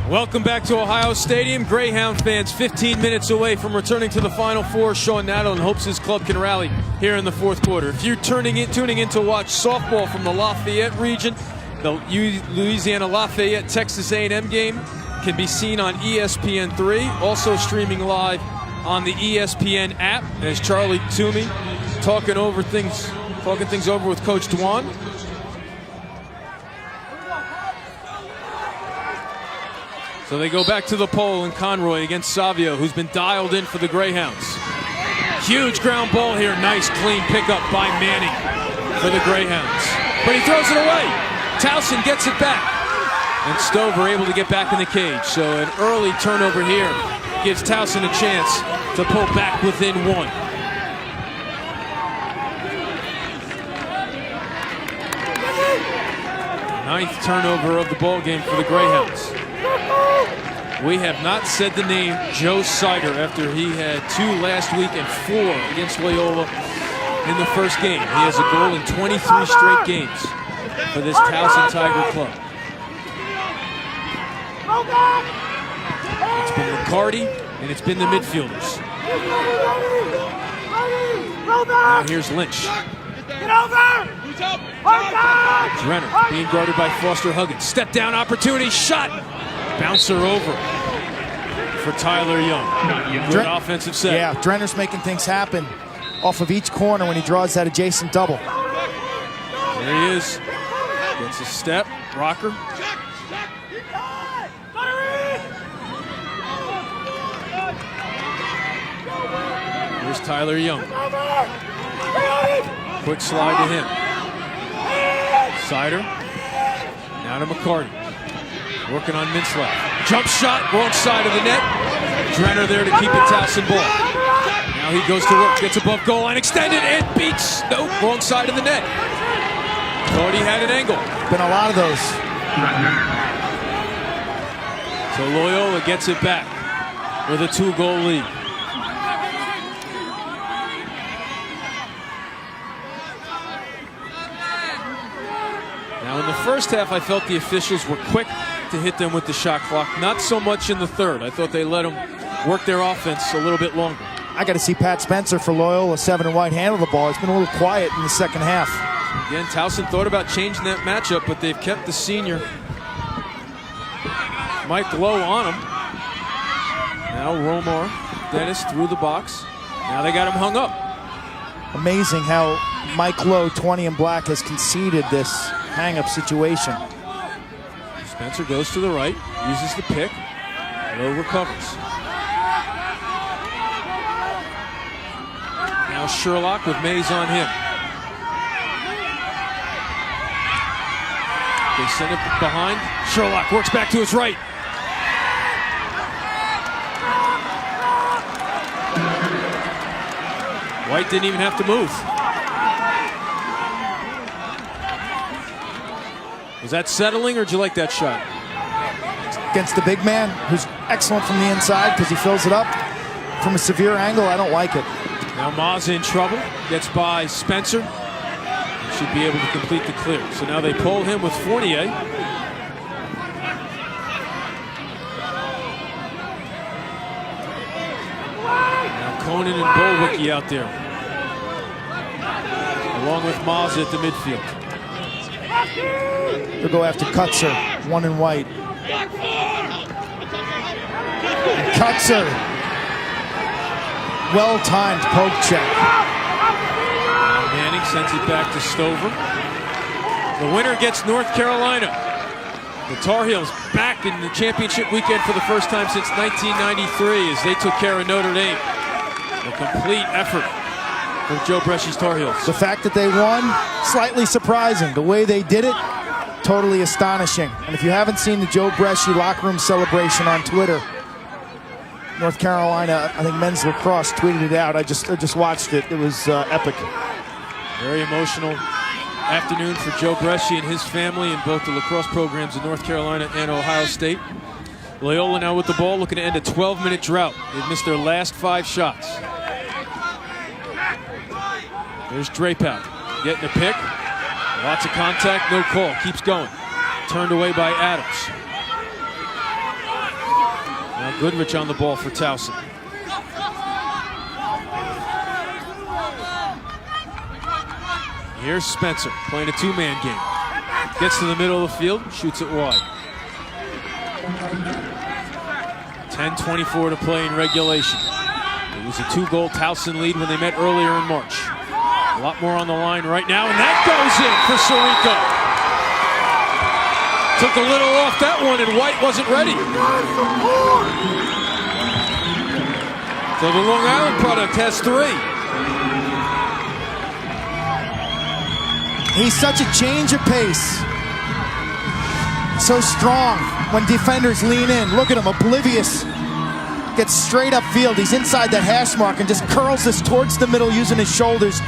Welcome back to Ohio Stadium. Greyhound fans 15 minutes away from returning to the Final Four. Sean Nadelin hopes his club can rally here in the fourth quarter. If you're tuning in to watch softball from the Lafayette region, the Louisiana Lafayette Texas A&M game can be seen on ESPN3, also streaming live on the ESPN app. As Charlie Toomey talking things over with Coach Dwan. So they go back to the pole in Conroy against Savio, who's been dialed in for the Greyhounds. Huge ground ball here. Nice clean pickup by Manning for the Greyhounds. But he throws it away. Towson gets it back. And Stover able to get back in the cage. So an early turnover here gives Towson a chance to pull back within 1. Ninth turnover of the ball game for the Greyhounds. We have not said the name Joe Sider after he had 2 last week and 4 against Loyola in the first game. He has a goal in 23 straight games for this Towson Tiger club. It's been McCarty and it's been the midfielders. Now here's Lynch. Drenner being guarded by Foster Huggins. Step down opportunity, shot. Bouncer over for Tyler Young. Good offensive set. Yeah, Drenner's making things happen off of each corner when he draws that adjacent double. There he is. Gets a step. Rocker. Here's Tyler Young. Quick slide to him. Sider. Now to McCarty. Working on Mintzlaff. Jump shot, wrong side of the net. Drenner there to keep it Towson ball. Now he goes to work, gets above goal line, extended, and beats. Nope, wrong side of the net. Thought he had an angle. Been a lot of those. So Loyola gets it back with a 2-goal lead. Now in the first half, I felt the officials were quick to hit them with the shot clock. Not so much in the third. I thought they let them work their offense a little bit longer. I got to see Pat Spencer for Loyola 7 and White handle the ball. It's been a little quiet in the second half. Again, Towson thought about changing that matchup, but they've kept the senior Mike Lowe on him. Now Romar Dennis through the box. Now they got him hung up. Amazing how Mike Lowe, 20 in black, has conceded this hang-up situation. Spencer goes to the right, uses the pick. Lowe recovers. Now Sherlock with Mays on him. They send it behind. Sherlock works back to his right. White didn't even have to move. Was that settling, or did you like that shot? Against the big man, who's excellent from the inside because he fills it up. From a severe angle, I don't like it. Now Maz in trouble, gets by Spencer. Should be able to complete the clear. So now they pull him with Fournier. Now Conan and Bolwicki out there, along with Maz at the midfield. They'll go after Kutzer, 1 in white. And Kutzer, well-timed poke check. Manning sends it back to Stover. The winner gets North Carolina. The Tar Heels back in the championship weekend for the first time since 1993 as they took care of Notre Dame. A complete effort for Joe Bresci's Tar Heels. The fact that they won, slightly surprising. The way they did it, totally astonishing. And if you haven't seen the Joe Bresci locker room celebration on Twitter, North Carolina, I think men's lacrosse tweeted it out. I just watched it. It was epic. Very emotional afternoon for Joe Bresci and his family in both the lacrosse programs in North Carolina and Ohio State. Loyola now with the ball, looking to end a 12-minute drought. They've missed their last 5 shots. There's Drapout getting a pick. Lots of contact, no call. Keeps going. Turned away by Adams. Now Goodrich on the ball for Towson. Here's Spencer playing a 2-man game. Gets to the middle of the field, shoots it wide. 10:24 to play in regulation. It was a 2-goal Towson lead when they met earlier in March. A lot more on the line right now, and that goes in for Sirico. Took a little off that one, and White wasn't ready. So the Long Island product has 3. He's such a change of pace. So strong when defenders lean in. Look at him, oblivious. Gets straight up field. He's inside that hash mark and just curls this towards the middle using his shoulders.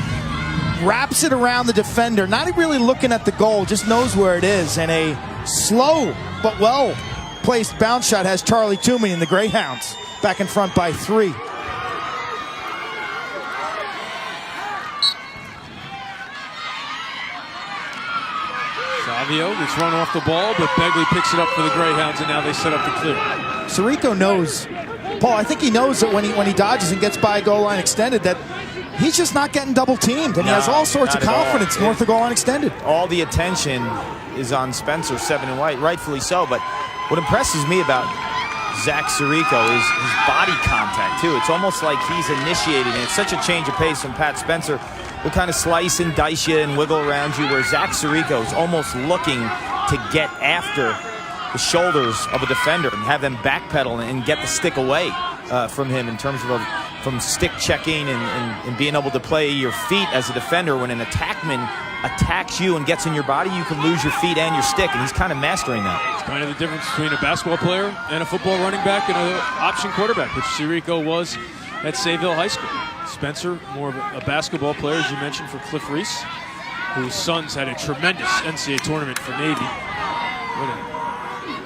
Wraps it around the defender. Not really looking at the goal, just knows where it is. And a slow but well-placed bounce shot has Charlie Toomey and the Greyhounds back in front by 3. Savio gets run off the ball, but Begley picks it up for the Greyhounds, and now they set up the clear. Sirico knows, Paul, I think he knows that when he dodges and gets by goal line extended, that he's just not getting double teamed, and he has all sorts of confidence north of goal line extended. All the attention is on Spencer, 7 in white, rightfully so, but what impresses me about Zach Sirico is his body contact, too. It's almost like he's initiating it. It's such a change of pace from Pat Spencer. Will kind of slice and dice you and wiggle around you, where Zach Sirico is almost looking to get after the shoulders of a defender and have them backpedal and get the stick away from him in terms of from stick checking and being able to play your feet as a defender. When an attackman attacks you and gets in your body, you can lose your feet and your stick, and he's kind of mastering that. It's kind of the difference between a basketball player and a football running back and an option quarterback, which Sirico was at Sayville High School. Spencer, more of a basketball player, as you mentioned, for Cliff Reese, whose sons had a tremendous NCAA tournament for Navy. What an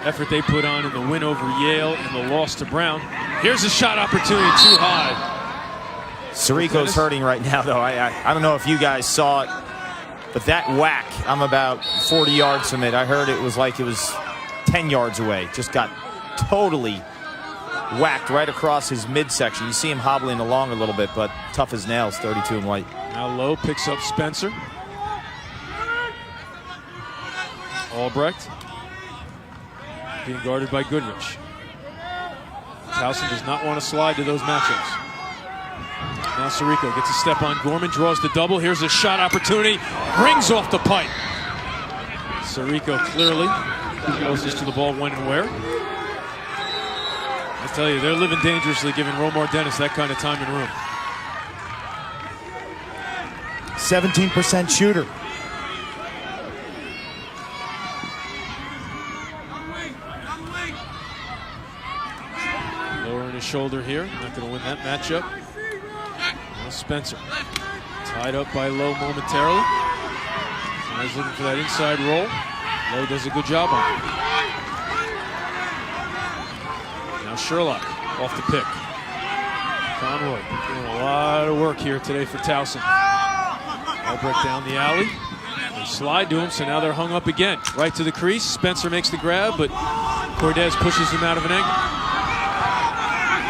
effort they put on in the win over Yale and the loss to Brown. Here's a shot opportunity, too high. Sirico's hurting right now, though. I don't know if you guys saw it, but that whack, I'm about 40 yards from it. I heard it was like it was 10 yards away. Just got totally whacked right across his midsection. You see him hobbling along a little bit, but tough as nails, 32 in white. Now Lowe picks up Spencer. Albrecht being guarded by Goodrich. Towson does not want to slide to those matchups. Now Sirico gets a step on Gorman, draws the double. Here's a shot opportunity, rings off the pipe. Sirico clearly closest to the ball when and where. I tell you, they're living dangerously, giving Romar Dennis that kind of time and room. 17% shooter. Lowering his shoulder here, not going to win that matchup. Now Spencer, tied up by Lowe momentarily. He's looking for that inside roll. Lowe does a good job on it. Now Sherlock off the pick. Conroy doing a lot of work here today for Towson. Albrecht down the alley. They slide to him, so now they're hung up again. Right to the crease. Spencer makes the grab, but Cordes pushes him out of an angle.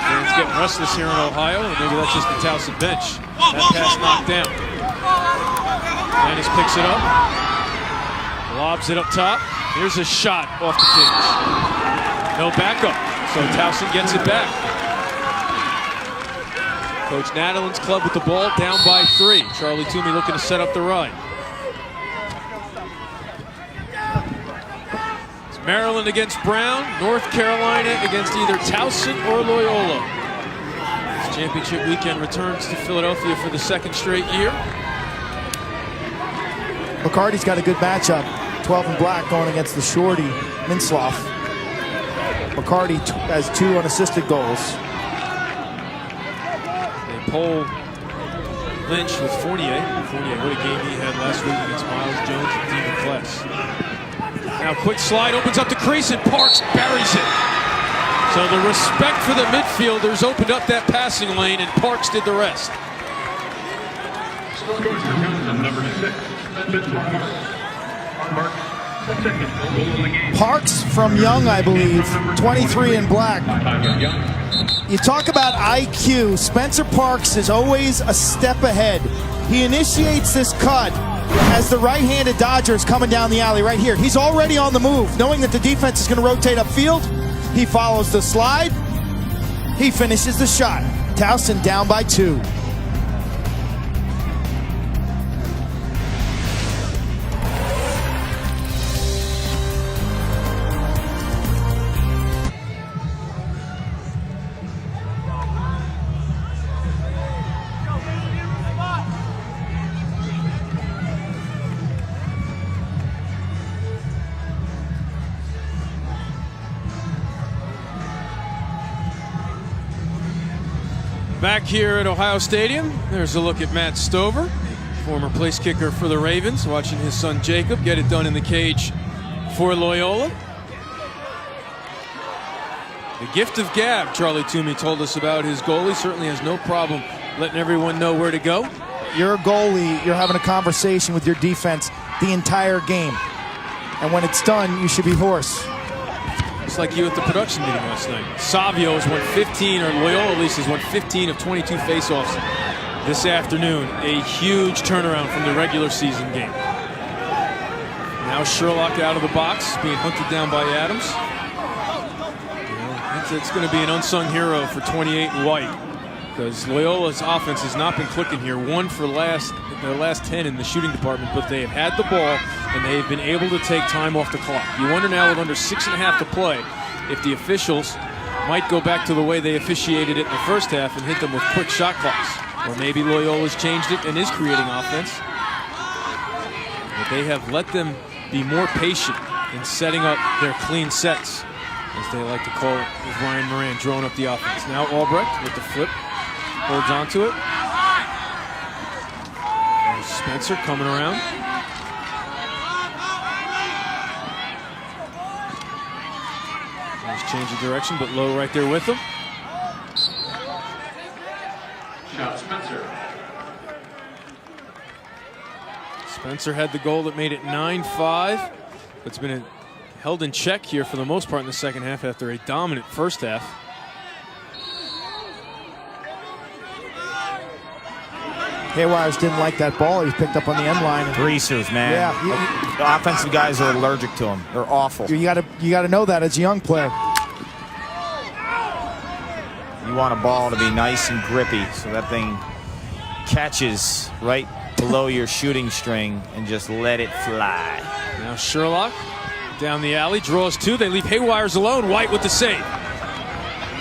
Fans getting restless here in Ohio, and maybe that's just the Towson bench. That pass knocked down. Dennis picks it up. Lobs it up top. Here's a shot off the cage. No backup, so Towson gets it back. Coach Nadalin's club with the ball, down by 3. Charlie Toomey looking to set up the run. It's Maryland against Brown, North Carolina against either Towson or Loyola. This championship weekend returns to Philadelphia for the 2nd straight year. McCarty's got a good matchup. 12 and black going against the shorty, Minsloff. McCarty has 2 unassisted goals. They poll Lynch with Fournier. Fournier, what a game he had last week against Miles Jones and Stephen Kless. Now quick slide, opens up the crease, and Parks buries it. So the respect for the midfielders opened up that passing lane, and Parks did the rest. Number 6, Parks from Young, I believe, 23 in black. You talk about IQ. Spencer Parks is always a step ahead. He initiates this cut as the right-handed Dodger is coming down the alley right here. He's already on the move, knowing that the defense is going to rotate upfield. He follows the slide. He finishes the shot. Towson down by 2. Back here at Ohio Stadium, there's a look at Matt Stover, former place kicker for the Ravens, watching his son Jacob get it done in the cage for Loyola. The gift of gab, Charlie Toomey told us about his goalie. Certainly has no problem letting everyone know where to go. You're a goalie, you're having a conversation with your defense the entire game. And when it's done, you should be hoarse. Just like you at the production meeting last night. Savio has won 15, or Loyola at least has won 15 of 22 faceoffs this afternoon. A huge turnaround from the regular season game. Now Sherlock out of the box, being hunted down by Adams. It's going to be an unsung hero for 28 and white, because Loyola's offense has not been clicking here. 1 for their last 10 in the shooting department, but they have had the ball and they've been able to take time off the clock. You wonder now, with under 6.5 to play, if the officials might go back to the way they officiated it in the first half and hit them with quick shot clocks. Or maybe Loyola's changed it and is creating offense. But they have let them be more patient in setting up their clean sets, as they like to call it, with Ryan Moran drawing up the offense. Now Albrecht with the flip, holds onto it. There's Spencer coming around. Nice change of direction, but Lowe right there with him. Shot Spencer. Spencer had the goal that made it 9-5. It's been held in check here for the most part in the second half after a dominant first half. Haywires didn't like that ball. He picked up on the end line. Greasers, man. Yeah, the offensive guys are allergic to him. They're awful. you gotta know that as a young player. You want a ball to be nice and grippy, so that thing catches right below your shooting string and just let it fly. Now Sherlock down the alley, draws two. They leave Haywires alone. White with the save.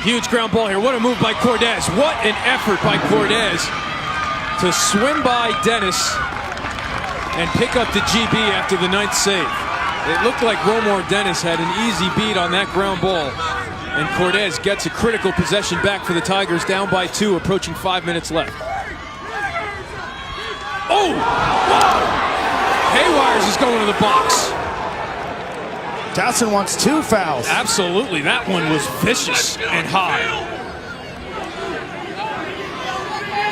Huge ground ball here. What a move by Cordes. What an effort by Cordes to swim by Dennis and pick up the GB after the 9th save. It looked like Romar Dennis had an easy beat on that ground ball. And Cordes gets a critical possession back for the Tigers, down by 2, approaching 5 minutes left. Oh! Whoa! Haywires is going to the box. Towson wants 2 fouls. Absolutely, that one was vicious and high.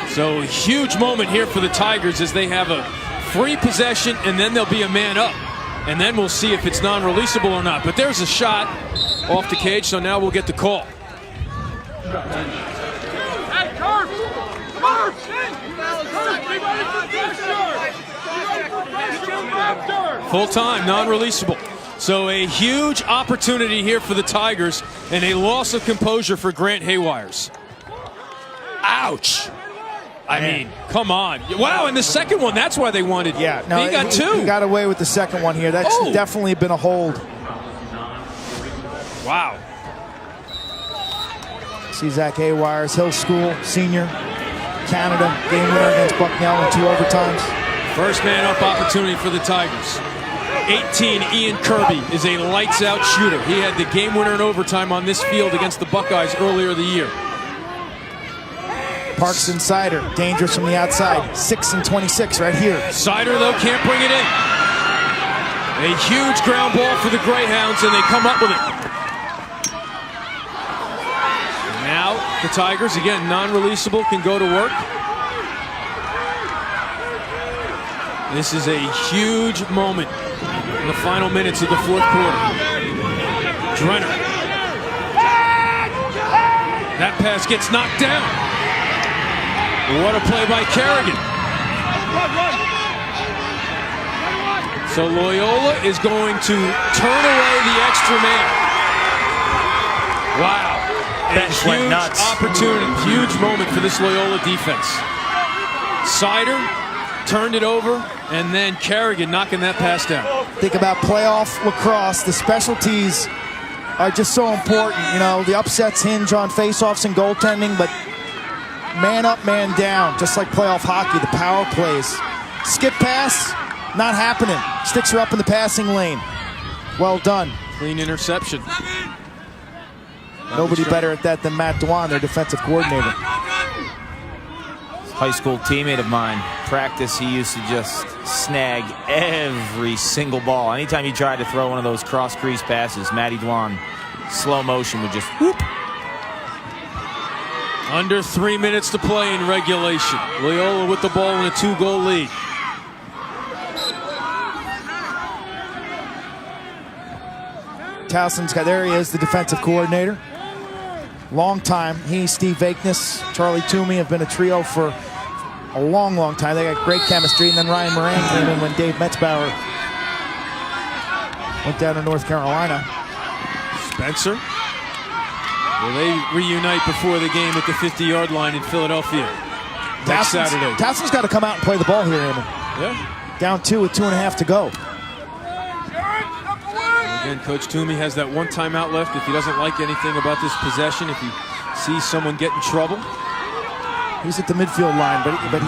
So a huge moment here for the Tigers as they have a free possession and then there'll be a man up. And then we'll see if it's non-releasable or not. But there's a shot off the cage, so now we'll get the call. Full time, non-releasable. So a huge opportunity here for the Tigers and a loss of composure for Grant Haywires. Ouch. I mean, come on. Wow, and the second one, that's why they wanted. Yeah, no, he got 2. He got away with the second one here. That's definitely been a hold. Wow. See Zach Haywires, Hill School, senior, Canada, game winner against Bucknell in 2 overtimes. First man up opportunity for the Tigers. 18, Ian Kirby is a lights-out shooter. He had the game winner in overtime on this field against the Buckeyes earlier the year. Parks and Sider, dangerous from the outside. 6 and 26 right here. Sider, though, can't bring it in. A huge ground ball for the Greyhounds, and they come up with it. Now, the Tigers, again, non-releasable, can go to work. This is a huge moment in the final minutes of the 4th quarter. Drenner. That pass gets knocked down. What a play by Kerrigan. So Loyola is going to turn away the extra man. Wow. Bench went nuts. Opportunity, huge moment for this Loyola defense. Sider turned it over, and then Kerrigan knocking that pass down. Think about playoff lacrosse. The specialties are just so important. You know, the upsets hinge on faceoffs and goaltending, but man up, man down, just like playoff hockey, the power plays. Skip pass, not happening. Sticks her up in the passing lane. Well done. Clean interception. Nobody better at that than Matt Dwan, their defensive coordinator. High school teammate of mine. Practice, he used to just snag every single ball. Anytime he tried to throw one of those cross crease passes, Matty Dwan, slow motion, would just whoop. Under 3 minutes to play in regulation. Loyola with the ball in a 2-goal lead. Towson's got, there he is, the defensive coordinator. Long time. He, Steve Vakeness, Charlie Toomey have been a trio for a long, long time. They got great chemistry. And then Ryan Moran came in when Dave Metzbauer went down to North Carolina. Spencer. Will they reunite before the game at the 50-yard line in Philadelphia next Saturday? Towson's got to come out and play the ball here, Eamon. Yeah. Down 2 with 2.5 to go. Again, Coach Toomey has that one timeout left if he doesn't like anything about this possession, if he sees someone get in trouble. He's at the midfield line, but he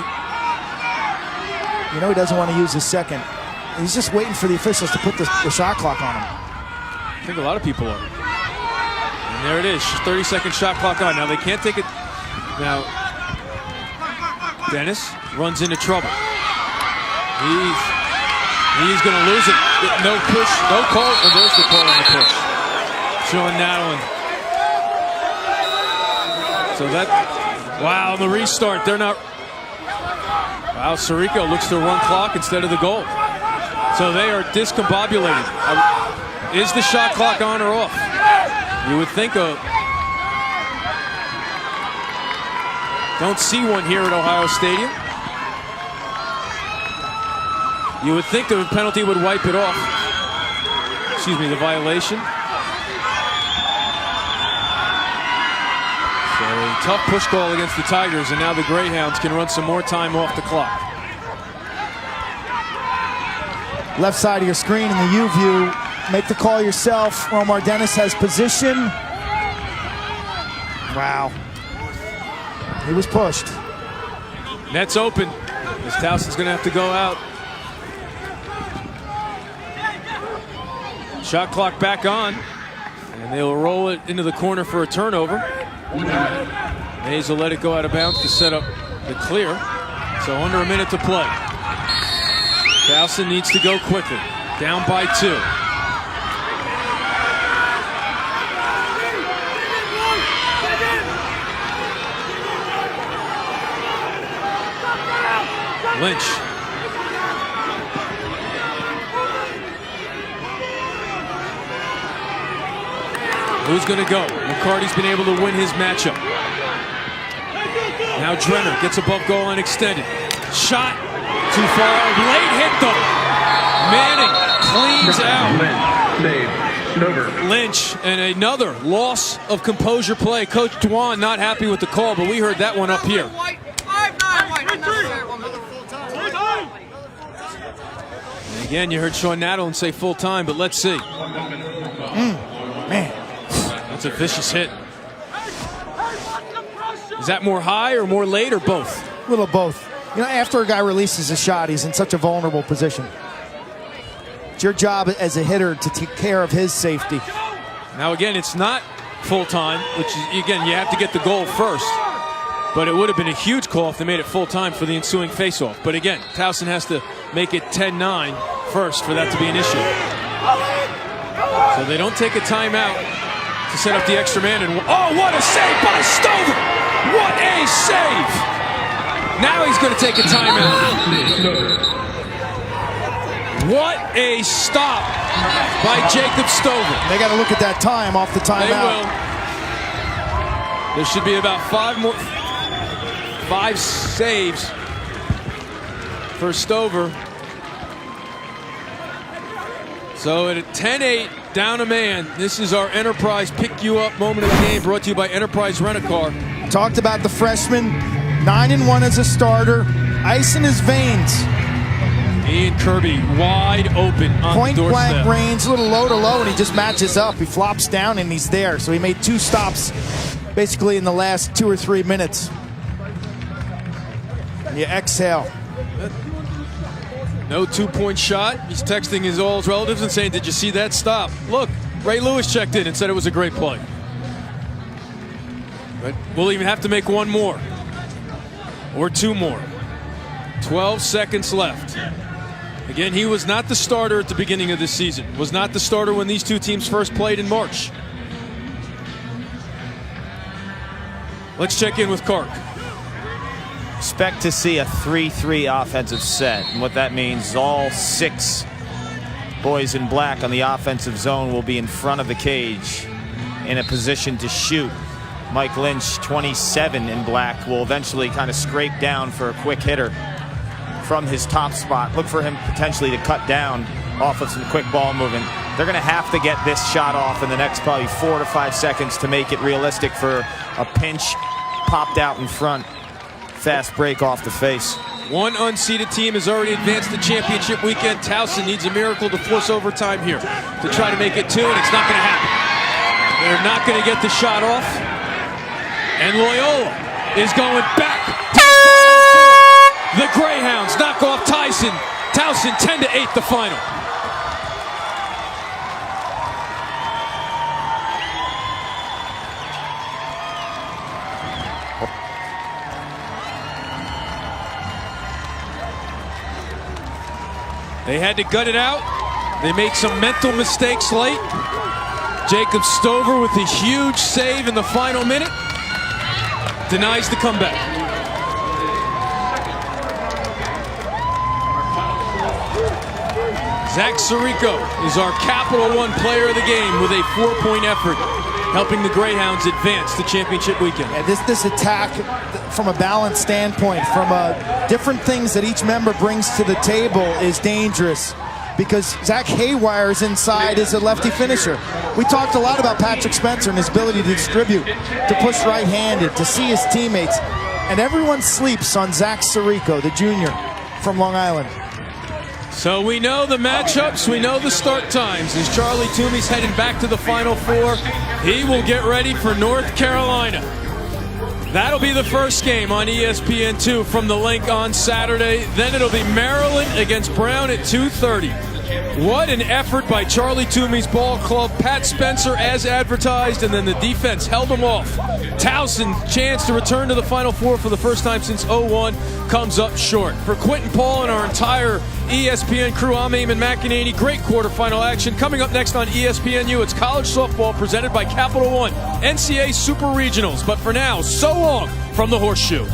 you know he doesn't want to use his second. He's just waiting for the officials to put the shot clock on him. I think a lot of people are. And there it is, 30-second shot clock on. Now they can't take it. Now, Dennis runs into trouble. He's going to lose it. No push, no call. Oh, there's the call on the push. Showing Nadeline. So that, wow, on the restart, they're not. Wow, Sirico looks to run clock instead of the goal. So they are discombobulated. Is the shot clock on or off? You would think of. Don't see one here at Ohio Stadium. You would think the penalty would wipe it off. Excuse me, the violation. So tough push call against the Tigers, and now the Greyhounds can run some more time off the clock. Left side of your screen in the U view. Make the call yourself. Romar Dennis has position. Wow. He was pushed. Net's open. As Towson's going to have to go out. Shot clock back on. And they'll roll it into the corner for a turnover. Mays will let it go out of bounds to set up the clear. So under a minute to play. Towson needs to go quickly. Down by 2. Lynch. Who's going to go? McCarty's been able to win his matchup. Now Drenner gets above goal line extended. Shot too far. Late hit though. Manning cleans out. Lynch, and another loss of composure play. Coach Dwan not happy with the call, but we heard that one up here. And again, you heard Sean Nadolin say full time, but let's see. Man. That's a vicious hit. Is that more high or more late or both? A little both. You know, after a guy releases a shot, he's in such a vulnerable position. It's your job as a hitter to take care of his safety. Now again, it's not full time, which is, again, you have to get the goal first. But it would have been a huge call if they made it full time for the ensuing faceoff. But again, Towson has to make it 10-9 first for that to be an issue. So they don't take a timeout to set up the extra man. And oh, what a save by Stover! What a save! Now he's going to take a timeout. What a stop by Jacob Stover. They got to look at that time off the timeout. They will. There should be about 5 saves for Stover. So at a 10-8, down a man. This is our Enterprise Pick You Up moment of the game, brought to you by Enterprise Rent-A-Car. Talked about the freshman, 9-1 as a starter, ice in his veins. Ian Kirby wide open on Point the doorstep. blank range, a little low to low, and he just matches up. He flops down and he's there. So he made 2 stops basically in the last 2 or 3 minutes. You exhale. No 2-point shot. He's texting all his relatives and saying, did you see that stop? Look, Ray Lewis checked in and said it was a great play. But we'll even have to make 1 more. Or 2 more. 12 seconds left. Again, he was not the starter at the beginning of this season. Was not the starter when these 2 teams first played in March. Let's check in with Clark. Expect to see a 3-3 offensive set. And what that means is all 6 boys in black on the offensive zone will be in front of the cage in a position to shoot. Mike Lynch, 27 in black, will eventually kind of scrape down for a quick hitter from his top spot. Look for him potentially to cut down off of some quick ball movement. They're going to have to get this shot off in the next probably 4 to 5 seconds to make it realistic for a pinch popped out in front. Fast break off the face. 1 unseeded team has already advanced to championship weekend. Towson needs a miracle to force overtime here to try to make it 2, and it's not going to happen. They're not going to get the shot off. And Loyola is going back to the Greyhounds knock off Towson. Towson 10-8 the final. They had to gut it out. They made some mental mistakes late. Jacob Stover with a huge save in the final minute. Denies the comeback. Zach Sirico is our Capital One player of the game with a 4-point effort, helping the Greyhounds advance to championship weekend. Yeah, this attack, from a balance standpoint, from different things that each member brings to the table, is dangerous. because Zach Haywire is inside as a lefty finisher. We talked a lot about Patrick Spencer and his ability to distribute, to push right-handed, to see his teammates. And everyone sleeps on Zach Sirico, the junior from Long Island. So we know the matchups, we know the start times. As Charlie Toomey's heading back to the Final Four, he will get ready for North Carolina. That'll be the first game on ESPN2 from the link on Saturday. Then it'll be Maryland against Brown at 2:30. What an effort by Charlie Toomey's ball club. Pat Spencer as advertised, and then the defense held him off. Towson, chance to return to the Final Four for the first time since 01, comes up short. For Quentin Paul and our entire ESPN crew, I'm Eamon McEnany. Great quarterfinal action. Coming up next on ESPNU, it's college softball presented by Capital One, NCAA Super Regionals. But for now, so long from the Horseshoe.